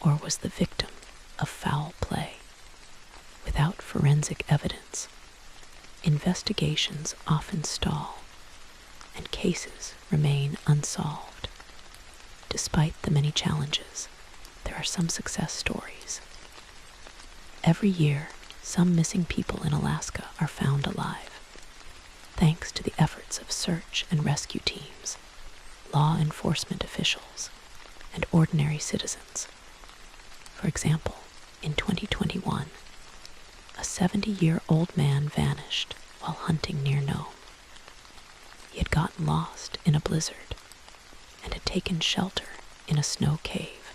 or was the victim of foul play. Without forensic evidence, investigations often stall, and cases remain unsolved. Despite the many challenges, there are some success stories. Every year, some missing people in Alaska are found alive, thanks to the efforts of search and rescue teams, law enforcement officials, and ordinary citizens. For example, in 2021, a 70-year-old man vanished while hunting near Nome. He had gotten lost in a blizzard and had taken shelter in a snow cave.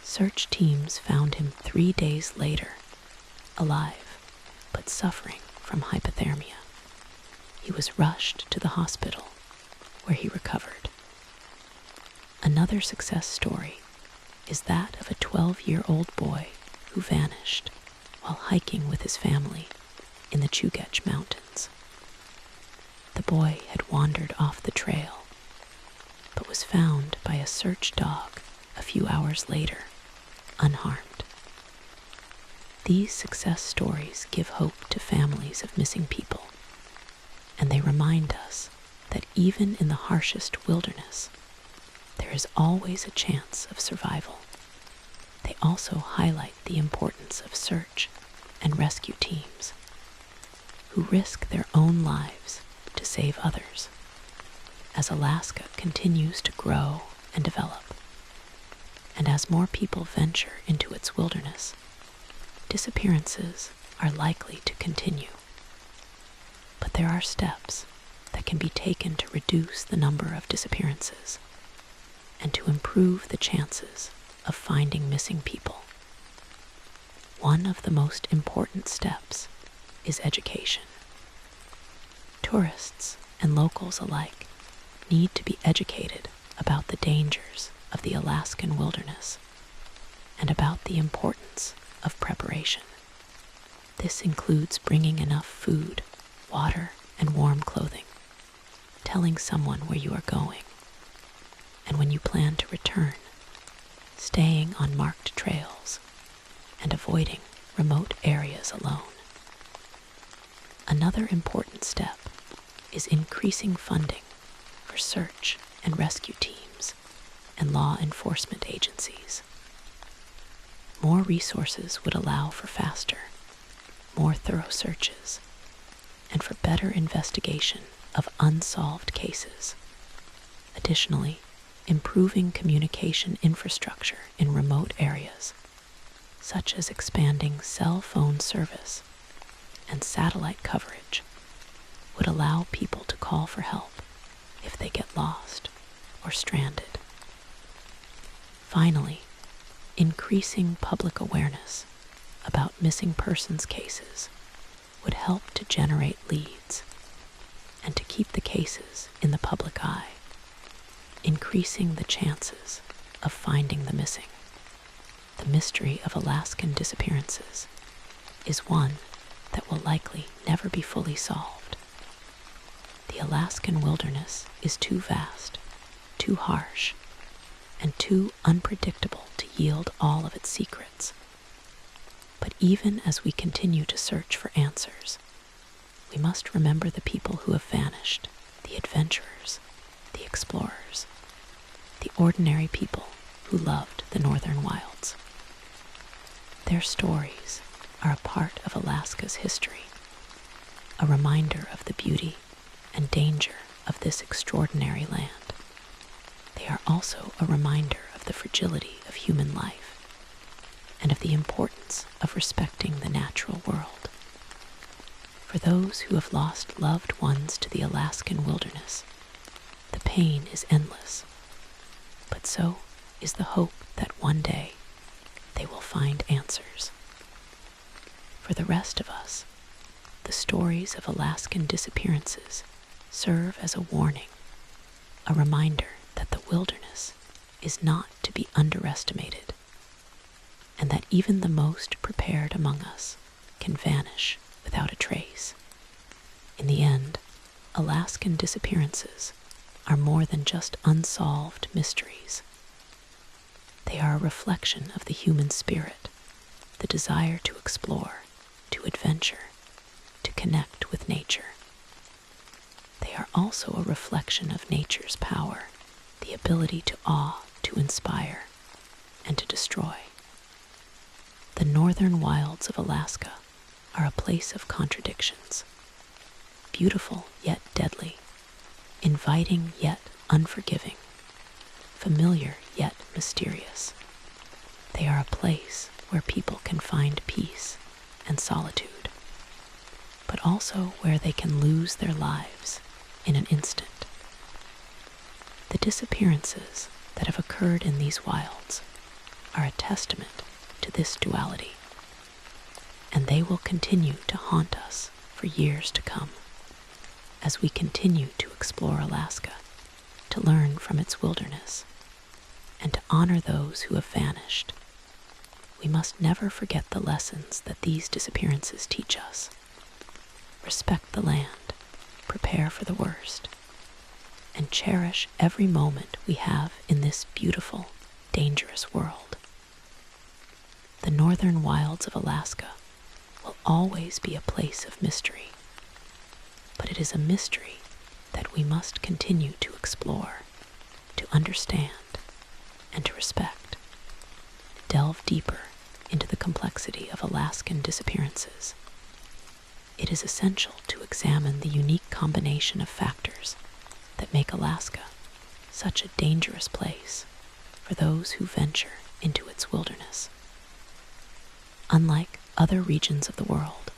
Search teams found him 3 days later, alive, but suffering from hypothermia. He was rushed to the hospital, where he recovered. Another success story is that of a 12-year-old boy who vanished while hiking with his family in the Chugach Mountains. The boy had wandered off the trail, but was found by a search dog a few hours later, unharmed. These success stories give hope to families of missing people, and they remind us that even in the harshest wilderness, there is always a chance of survival. They also highlight the importance of search and rescue teams, who risk their own lives to save others, as Alaska continues to grow and develop. And as more people venture into its wilderness, disappearances are likely to continue. But there are steps that can be taken to reduce the number of disappearances and to improve the chances of finding missing people. One of the most important steps is education. Tourists and locals alike need to be educated about the dangers of the Alaskan wilderness and about the importance of preparation. This includes bringing enough food, water, and warm clothing, telling someone where you are going, and when you plan to return, staying on marked trails, and avoiding remote areas alone. Another important step is increasing funding for search and rescue teams and law enforcement agencies. More resources would allow for faster, more thorough searches, and for better investigation of unsolved cases. Additionally, improving communication infrastructure in remote areas, such as expanding cell phone service and satellite coverage, would allow people to call for help if they get lost or stranded. Finally, increasing public awareness about missing persons cases would help to generate leads and to keep the cases in the public eye, increasing the chances of finding the missing. The mystery of Alaskan disappearances is one that will likely never be fully solved. The Alaskan wilderness is too vast, too harsh, and too unpredictable to yield all of its secrets. But even as we continue to search for answers, we must remember the people who have vanished, the adventurers, the explorers, the ordinary people who loved the northern wilds. Their stories are a part of Alaska's history, a reminder of the beauty and danger of this extraordinary land. They are also a reminder of the fragility of human life and of the importance of respecting the natural world. For those who have lost loved ones to the Alaskan wilderness, the pain is endless, but so is the hope that one day they will find answers. For the rest of us, the stories of Alaskan disappearances serve as a warning, a reminder that the wilderness is not to be underestimated, and that even the most prepared among us can vanish without a trace. In the end, Alaskan disappearances are more than just unsolved mysteries. They are a reflection of the human spirit, the desire to explore, to adventure, to connect with nature. They are also a reflection of nature's power, the ability to awe, to inspire, and to destroy. The northern wilds of Alaska are a place of contradictions, beautiful yet deadly, inviting yet unforgiving, familiar yet mysterious. They are a place where people can find peace and solitude, but also where they can lose their lives in an instant. The disappearances that have occurred in these wilds are a testament to this duality, and they will continue to haunt us for years to come as we continue to explore Alaska, to learn from its wilderness, and to honor those who have vanished. We must never forget the lessons that these disappearances teach us. Respect the land, prepare for the worst, and cherish every moment we have in this beautiful, dangerous world. The northern wilds of Alaska will always be a place of mystery, but it is a mystery that we must continue to explore, to understand, and to respect. Delve deeper into the complexity of Alaskan disappearances. It is essential to examine the unique combination of factors that make Alaska such a dangerous place for those who venture into its wilderness. Unlike other regions of the world,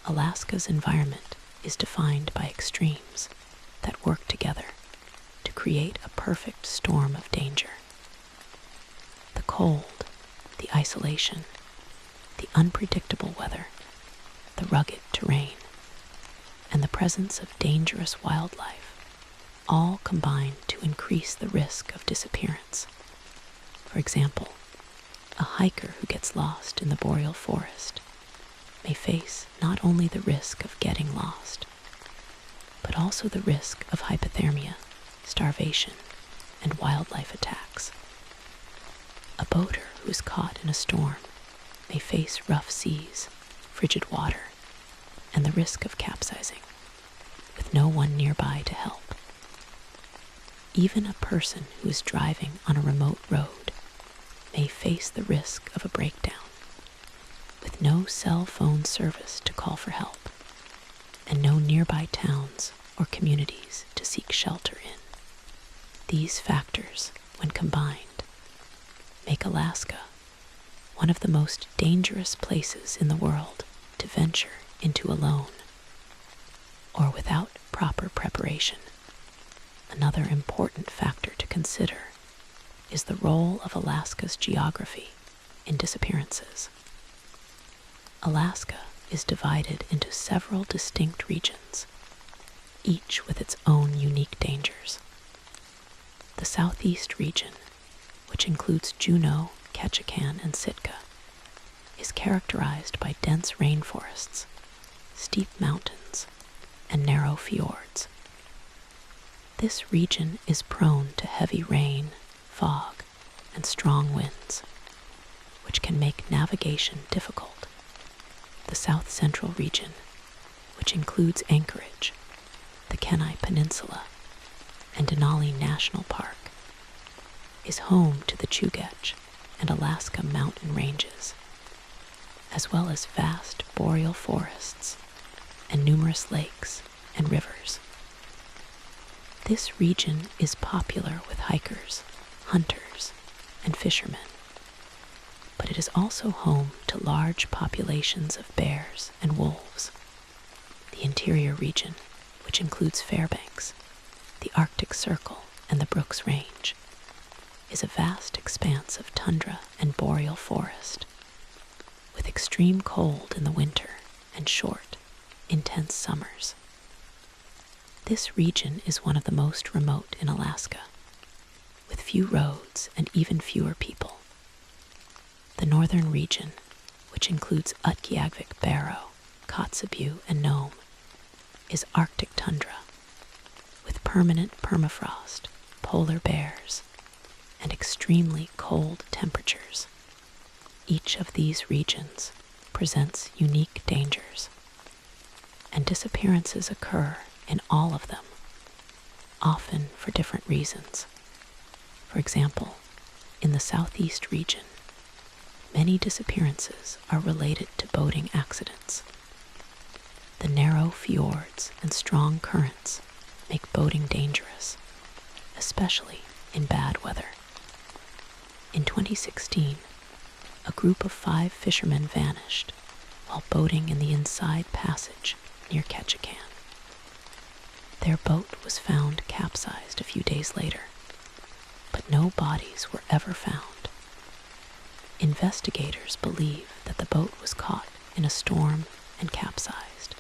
Alaska's environment is defined by extremes, that work together to create a perfect storm of danger. The cold, the isolation, the unpredictable weather, the rugged terrain, and the presence of dangerous wildlife all combine to increase the risk of disappearance. For example, a hiker who gets lost in the boreal forest may face not only the risk of getting lost, but also the risk of hypothermia, starvation, and wildlife attacks. A boater who is caught in a storm may face rough seas, frigid water, and the risk of capsizing, with no one nearby to help. Even a person who is driving on a remote road may face the risk of a breakdown, with no cell phone service to call for help, and no nearby towns or communities to seek shelter in. These factors, when combined, make Alaska one of the most dangerous places in the world to venture into alone or without proper preparation. Another important factor to consider is the role of Alaska's geography in disappearances. Alaska is divided into several distinct regions, each with its own unique dangers. The southeast region, which includes Juneau, Ketchikan, and Sitka, is characterized by dense rainforests, steep mountains, and narrow fjords. This region is prone to heavy rain, fog, and strong winds, which can make navigation difficult. The south central region, which includes Anchorage, the Kenai Peninsula, and Denali National Park, is home to the Chugach and Alaska mountain ranges, as well as vast boreal forests and numerous lakes and rivers. This region is popular with hikers, hunters, and fishermen, but it is also home to large populations of bears and wolves. The interior region, which includes Fairbanks, the Arctic Circle, and the Brooks Range, is a vast expanse of tundra and boreal forest, with extreme cold in the winter and short, intense summers. This region is one of the most remote in Alaska, with few roads and even fewer people. The northern region, which includes Utqiagvik Barrow, Kotzebue, and Nome, is Arctic tundra, with permanent permafrost, polar bears, and extremely cold temperatures. Each of these regions presents unique dangers, and disappearances occur in all of them, often for different reasons. For example, in the southeast region, many disappearances are related to boating accidents. The narrow fjords and strong currents make boating dangerous, especially in bad weather. In 2016, a group of 5 fishermen vanished while boating in the Inside Passage near Ketchikan. Their boat was found capsized a few days later, but no bodies were ever found. Investigators believe that the boat was caught in a storm and capsized,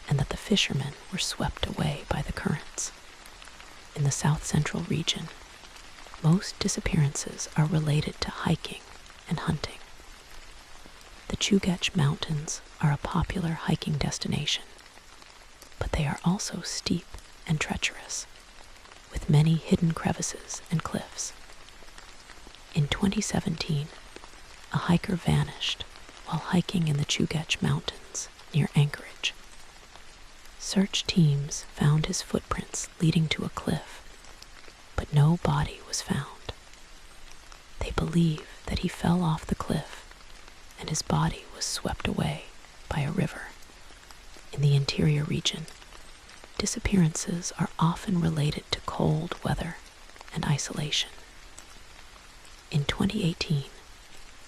and that the fishermen were swept away by the currents. In the south central region, most disappearances are related to hiking and hunting. The Chugach Mountains are a popular hiking destination, but they are also steep and treacherous, with many hidden crevices and cliffs. In 2017, a hiker vanished while hiking in the Chugach Mountains near Anchorage. Search teams found his footprints leading to a cliff, but no body was found. They believe that he fell off the cliff and his body was swept away by a river. In the interior region, disappearances are often related to cold weather and isolation. In 2018,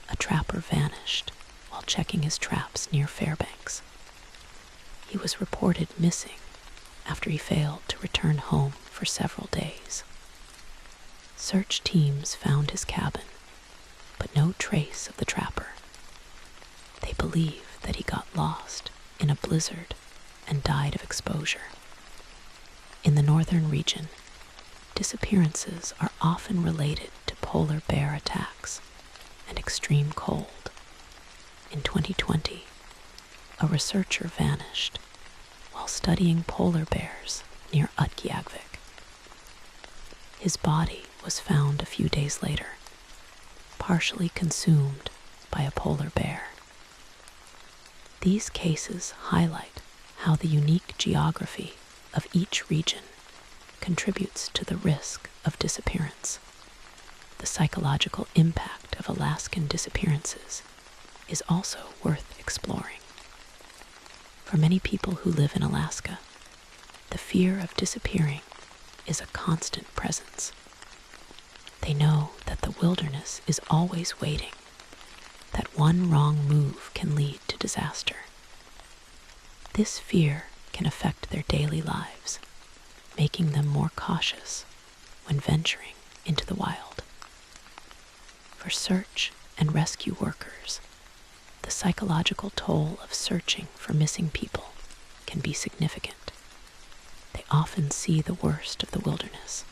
a trapper vanished while checking his traps near Fairbanks. He was reported missing after he failed to return home for several days. Search teams found his cabin, but no trace of the trapper. They believe that he got lost in a blizzard and died of exposure. In the northern region, disappearances are often related to polar bear attacks and extreme cold. In 2020, a researcher vanished while studying polar bears near Utqiagvik. His body was found a few days later, partially consumed by a polar bear. These cases highlight how the unique geography of each region contributes to the risk of disappearance. The psychological impact of Alaskan disappearances is also worth exploring. For many people who live in Alaska, the fear of disappearing is a constant presence. They know that the wilderness is always waiting, that one wrong move can lead to disaster. This fear can affect their daily lives, making them more cautious when venturing into the wild. For search and rescue workers, the psychological toll of searching for missing people can be significant. They often see the worst of the wilderness,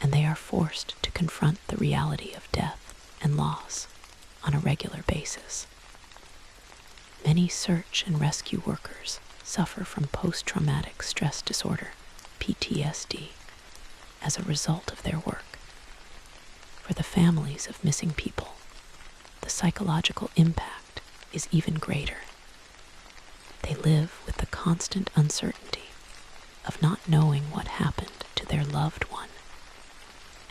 and they are forced to confront the reality of death and loss on a regular basis. Many search and rescue workers suffer from post-traumatic stress disorder, PTSD, as a result of their work. For the families of missing people, the psychological impact is even greater. They live with the constant uncertainty of not knowing what happened to their loved one,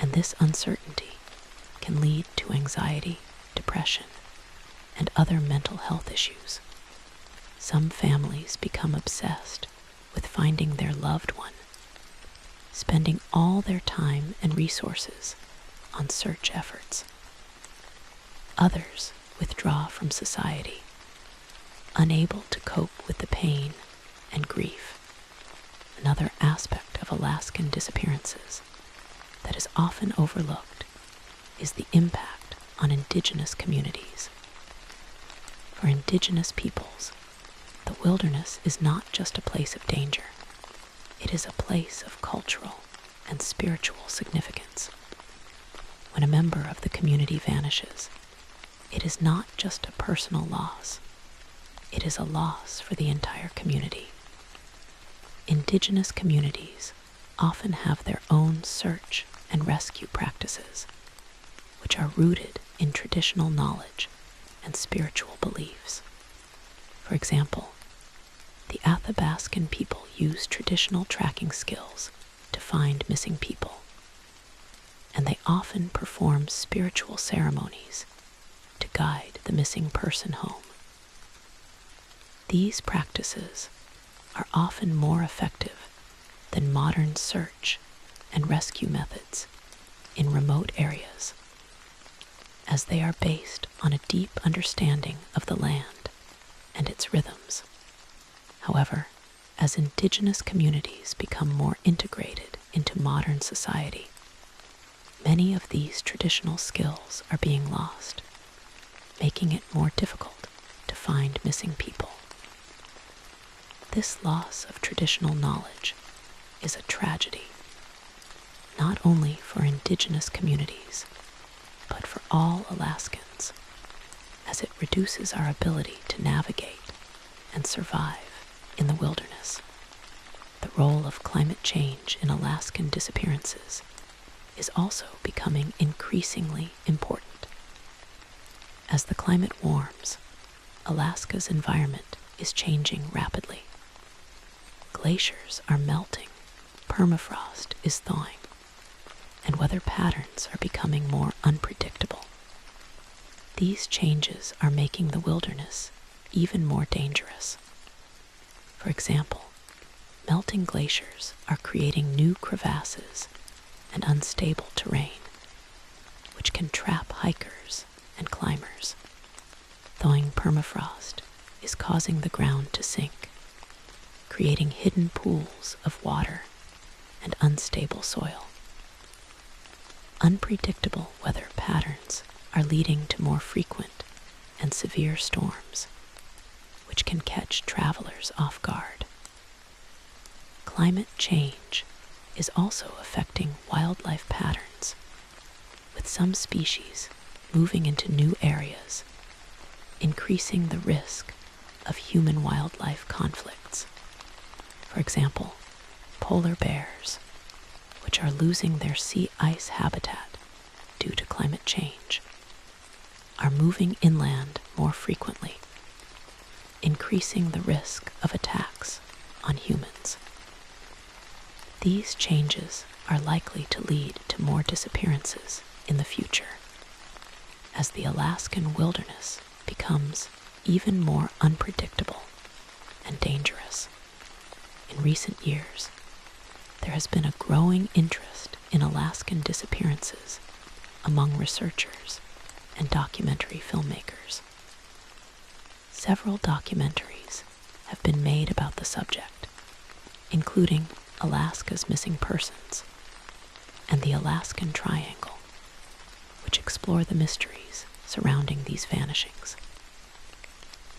and this uncertainty can lead to anxiety, depression, and other mental health issues. Some families become obsessed with finding their loved one, spending all their time and resources on search efforts. Others withdraw from society, unable to cope with the pain and grief. Another aspect of Alaskan disappearances that is often overlooked is the impact on indigenous communities. For indigenous peoples, the wilderness is not just a place of danger. It is a place of cultural and spiritual significance. When a member of the community vanishes, it is not just a personal loss. It is a loss for the entire community. Indigenous communities often have their own search and rescue practices, which are rooted in traditional knowledge and spiritual beliefs. For example, the Athabaskan people use traditional tracking skills to find missing people, and they often perform spiritual ceremonies to guide the missing person home. These practices are often more effective than modern search and rescue methods in remote areas, as they are based on a deep understanding of the land and its rhythms. However, as indigenous communities become more integrated into modern society, many of these traditional skills are being lost, making it more difficult to find missing people. This loss of traditional knowledge is a tragedy, not only for indigenous communities, but for all Alaskans, as it reduces our ability to navigate and survive in the wilderness. The role of climate change in Alaskan disappearances is also becoming increasingly important. As the climate warms, Alaska's environment is changing rapidly. Glaciers are melting, permafrost is thawing, and weather patterns are becoming more unpredictable. These changes are making the wilderness even more dangerous. For example, melting glaciers are creating new crevasses and unstable terrain, which can trap hikers and climbers. Thawing permafrost is causing the ground to sink, creating hidden pools of water and unstable soil. Unpredictable weather patterns are leading to more frequent and severe storms, which can catch travelers off guard. Climate change is also affecting wildlife patterns, with some species moving into new areas, increasing the risk of human-wildlife conflicts. For example, polar bears, which are losing their sea ice habitat due to climate change, are moving inland more frequently, increasing the risk of attacks on humans. These changes are likely to lead to more disappearances in the future, as the Alaskan wilderness becomes even more unpredictable and dangerous. In recent years, there has been a growing interest in Alaskan disappearances among researchers and documentary filmmakers. Several documentaries have been made about the subject, including Alaska's Missing Persons and the Alaskan Triangle, which explore the mysteries surrounding these vanishings.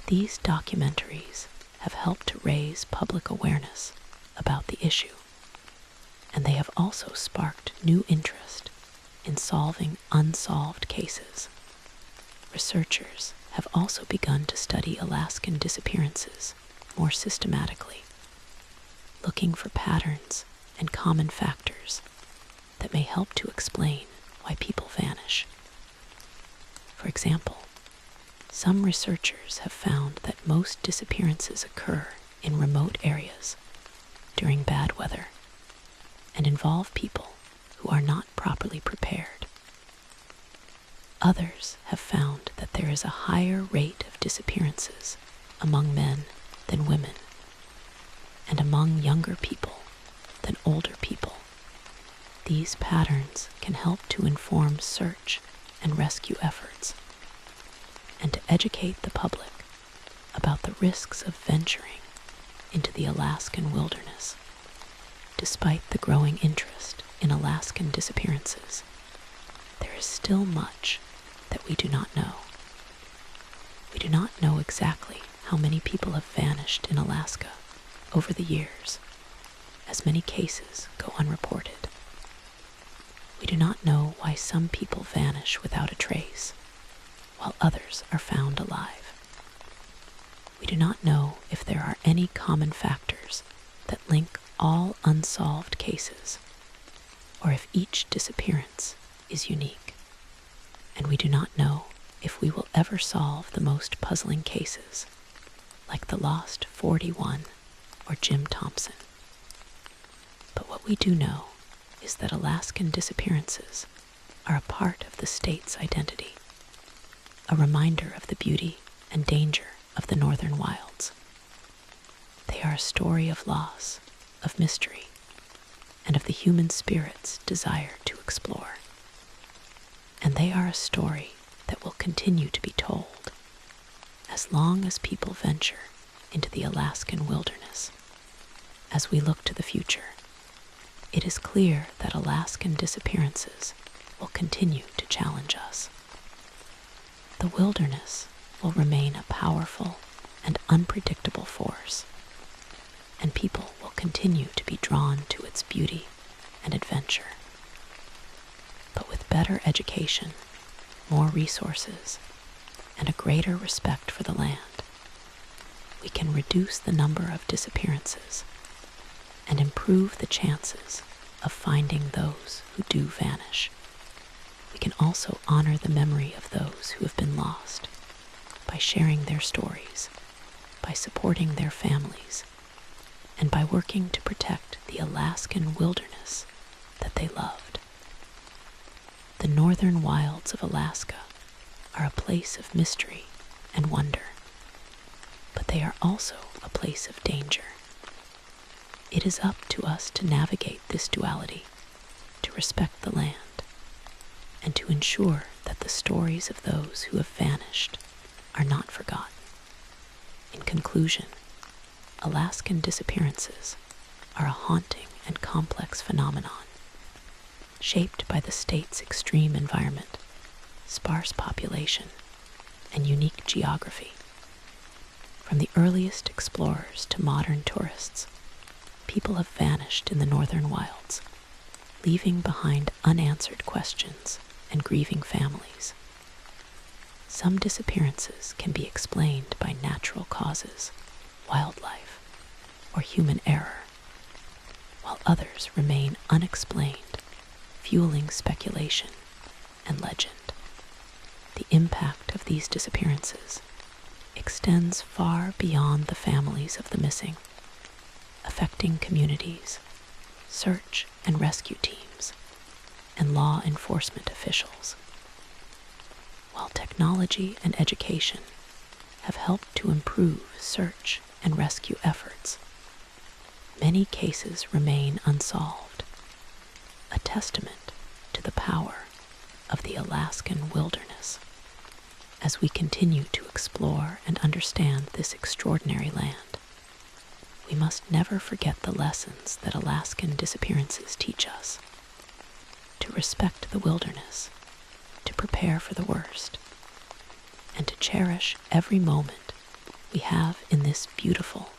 These documentaries have helped to raise public awareness about the issue, and they have also sparked new interest in solving unsolved cases. Researchers have also begun to study Alaskan disappearances more systematically, looking for patterns and common factors that may help to explain why people vanish. For example, some researchers have found that most disappearances occur in remote areas during bad weather and involve people who are not properly prepared. Others have found that there is a higher rate of disappearances among men than women, and among younger people than older people. These patterns can help to inform search and rescue efforts, and to educate the public about the risks of venturing into the Alaskan wilderness. Despite the growing interest in Alaskan disappearances, there is still much that we do not know. We do not know exactly how many people have vanished in Alaska over the years, as many cases go unreported. We do not know why some people vanish without a trace, while others are found alive. We do not know if there are any common factors that link all unsolved cases, or if each disappearance is unique. And we do not know if we will ever solve the most puzzling cases, like the lost 41 or Jim Thompson. But what we do know is that Alaskan disappearances are a part of the state's identity, a reminder of the beauty and danger of the northern wilds. They are a story of loss, of mystery, and of the human spirit's desire to explore. And they are a story that will continue to be told as long as people venture into the Alaskan wilderness. As we look to the future, it is clear that Alaskan disappearances will continue to challenge us. The wilderness will remain a powerful and unpredictable force, and people will continue to be drawn to its beauty and adventure. But with better education, more resources, and a greater respect for the land, we can reduce the number of disappearances and improve the chances of finding those who do vanish. We can also honor the memory of those who have been lost by sharing their stories, by supporting their families, and by working to protect the Alaskan wilderness that they loved. The northern wilds of Alaska are a place of mystery and wonder, but they are also a place of danger. It is up to us to navigate this duality, to respect the land, and to ensure that the stories of those who have vanished are not forgotten. In conclusion, Alaskan disappearances are a haunting and complex phenomenon, shaped by the state's extreme environment, sparse population, and unique geography. From the earliest explorers to modern tourists, people have vanished in the northern wilds, leaving behind unanswered questions and grieving families. Some disappearances can be explained by natural causes, wildlife, or human error, while others remain unexplained, fueling speculation and legend. The impact of these disappearances extends far beyond the families of the missing, affecting communities, search and rescue teams, and law enforcement officials. While technology and education have helped to improve search and rescue efforts, many cases remain unsolved, a testament to the power of the Alaskan wilderness. As we continue to explore and understand this extraordinary land, we must never forget the lessons that Alaskan disappearances teach us: to respect the wilderness, to prepare for the worst, and to cherish every moment we have in this beautiful,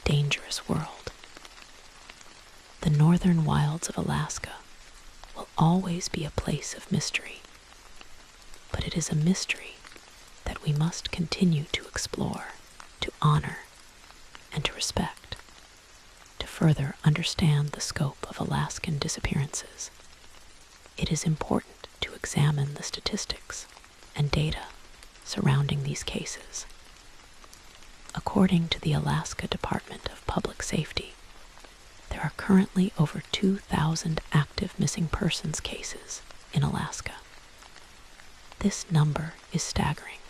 dangerous world. The northern wilds of Alaska will always be a place of mystery, but it is a mystery that we must continue to explore, to honor, and to respect. To further understand the scope of Alaskan disappearances, it is important to examine the statistics and data surrounding these cases. According to the Alaska Department of Public Safety, there are currently over 2,000 active missing persons cases in Alaska. This number is staggering,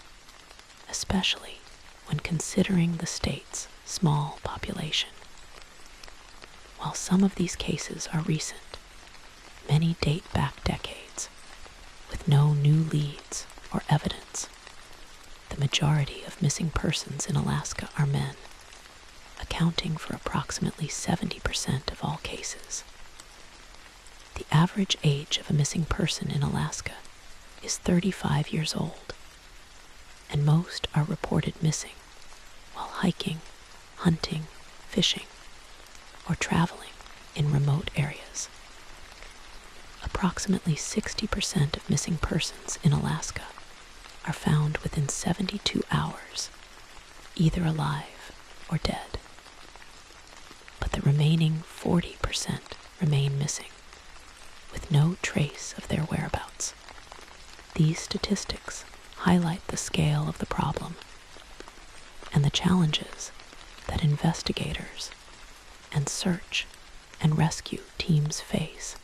especially when considering the state's small population. While some of these cases are recent, many date back decades, with no new leads or evidence. The majority of missing persons in Alaska are men, accounting for approximately 70% of all cases. The average age of a missing person in Alaska is 35 years old, and most are reported missing while hiking, hunting, fishing, or traveling in remote areas. Approximately 60% of missing persons in Alaska are found within 72 hours, either alive or dead. But the remaining 40% remain missing, with no trace of their whereabouts. These statistics highlight the scale of the problem and the challenges that investigators and search and rescue teams face.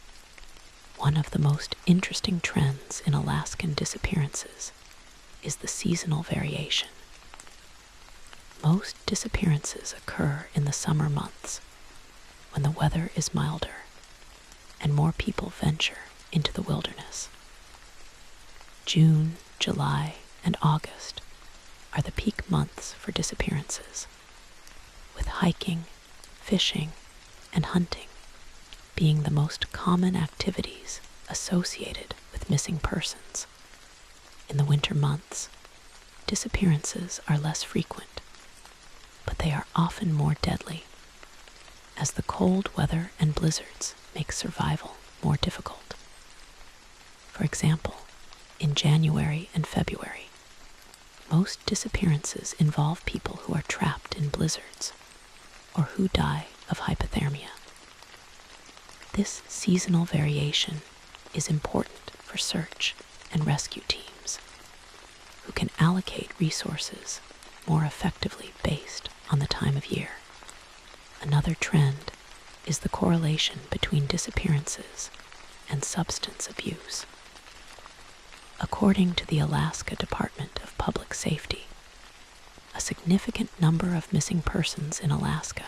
One of the most interesting trends in Alaskan disappearances is the seasonal variation. Most disappearances occur in the summer months, when the weather is milder and more people venture into the wilderness. June, July, and August are the peak months for disappearances, with hiking, fishing, and hunting being the most common activities associated with missing persons. In the winter months, disappearances are less frequent, but they are often more deadly, as the cold weather and blizzards make survival more difficult. For example, in January and February, most disappearances involve people who are trapped in blizzards or who die of hypothermia. This seasonal variation is important for search and rescue teams, who can allocate resources more effectively based on the time of year. Another trend is the correlation between disappearances and substance abuse. According to the Alaska Department of Public Safety, a significant number of missing persons in Alaska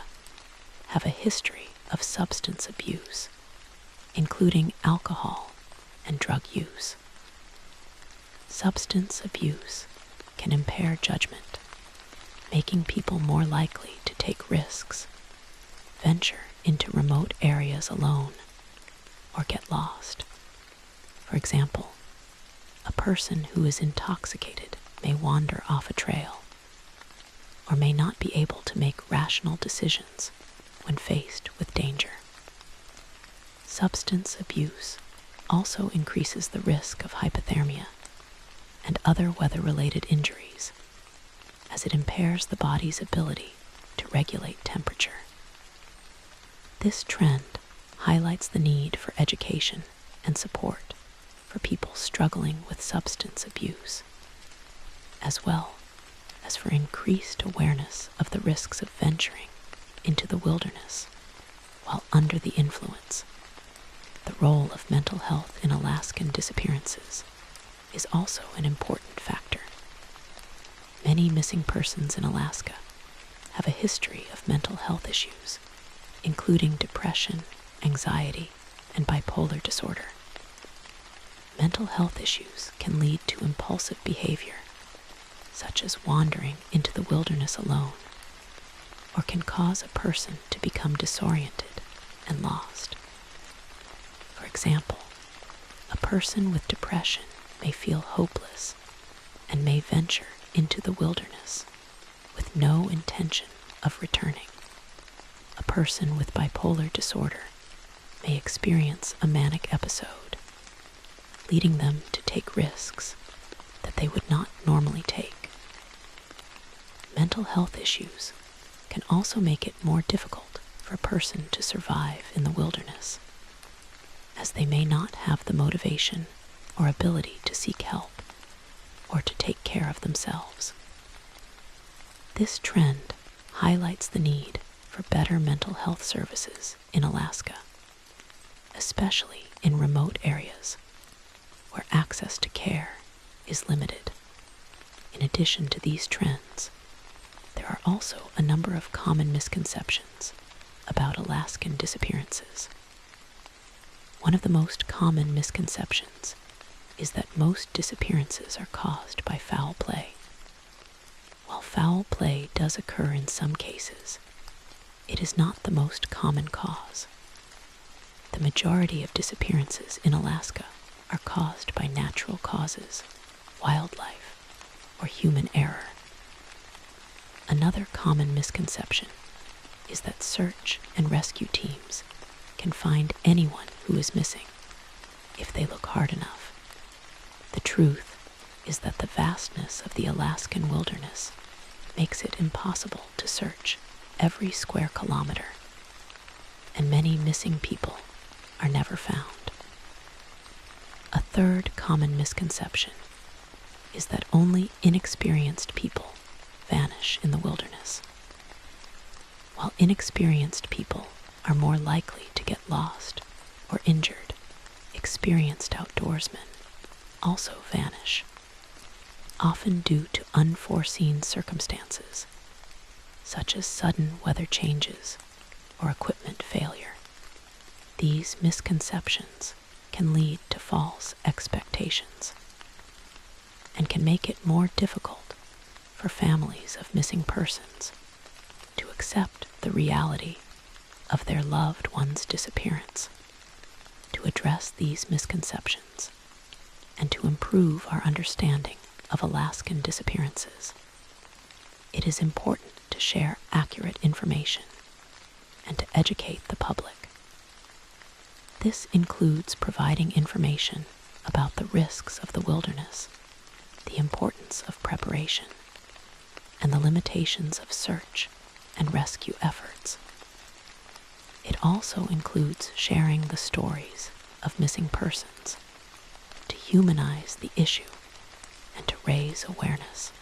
have a history of substance abuse, including alcohol and drug use. Substance abuse can impair judgment, making people more likely to take take risks, venture into remote areas alone, or get lost. For example, a person who is intoxicated may wander off a trail, or may not be able to make rational decisions when faced with danger. Substance abuse also increases the risk of hypothermia and other weather-related injuries, as it impairs the body's ability to regulate temperature. This trend highlights the need for education and support for people struggling with substance abuse, as well as for increased awareness of the risks of venturing into the wilderness while under the influence. The role of mental health in Alaskan disappearances is also an important factor. Many missing persons in Alaska have a history of mental health issues, including depression, anxiety, and bipolar disorder. Mental health issues can lead to impulsive behavior, such as wandering into the wilderness alone, or can cause a person to become disoriented and lost. For example, a person with depression may feel hopeless and may venture into the wilderness with no intention of returning. A person with bipolar disorder may experience a manic episode, leading them to take risks that they would not normally take. Mental health issues can also make it more difficult for a person to survive in the wilderness, as they may not have the motivation or ability to seek help or to take care of themselves. This trend highlights the need for better mental health services in Alaska, especially in remote areas where access to care is limited. In addition to these trends, there are also a number of common misconceptions about Alaskan disappearances. One of the most common misconceptions is that most disappearances are caused by foul play. While foul play does occur in some cases, it is not the most common cause. The majority of disappearances in Alaska are caused by natural causes, wildlife, or human error. Another common misconception is that search and rescue teams can find anyone who is missing if they look hard enough. The truth is that the vastness of the Alaskan wilderness makes it impossible to search every square kilometer, and many missing people are never found. A third common misconception is that only inexperienced people vanish in the wilderness. While inexperienced people are more likely to get lost or injured, experienced outdoorsmen also vanish, often due to unforeseen circumstances, such as sudden weather changes or equipment failure. These misconceptions can lead to false expectations and can make it more difficult for families of missing persons to accept the reality of their loved one's disappearance. To address these misconceptions and to improve our understanding of Alaskan disappearances, it is important to share accurate information and to educate the public. This includes providing information about the risks of the wilderness, the importance of preparation, and the limitations of search and rescue efforts. It also includes sharing the stories of missing persons to humanize the issue and to raise awareness.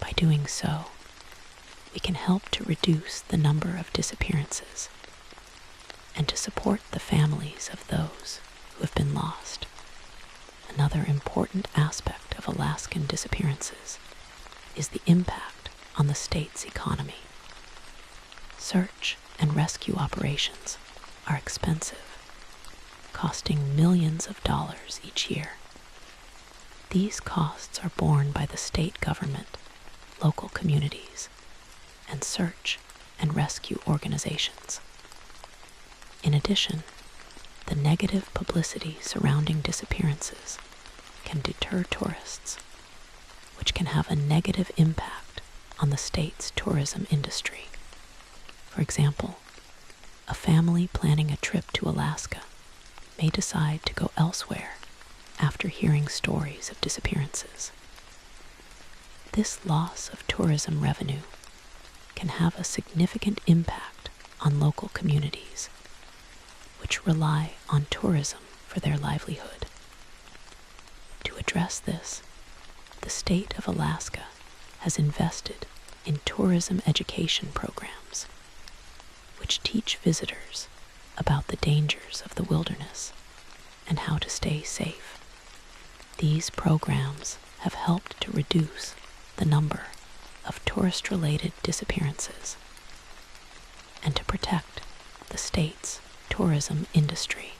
By doing so, we can help to reduce the number of disappearances and to support the families of those who have been lost. Another important aspect of Alaskan disappearances is the impact on the state's economy. Search and rescue operations are expensive, costing millions of dollars each year. These costs are borne by the state government, local communities, and search and rescue organizations. In addition, the negative publicity surrounding disappearances can deter tourists, which can have a negative impact on the state's tourism industry. For example, a family planning a trip to Alaska may decide to go elsewhere after hearing stories of disappearances. This loss of tourism revenue can have a significant impact on local communities, which rely on tourism for their livelihood. To address this, the state of Alaska has invested in tourism education programs, which teach visitors about the dangers of the wilderness and how to stay safe. These programs have helped to reduce the number of tourist-related disappearances and to protect the state's tourism industry.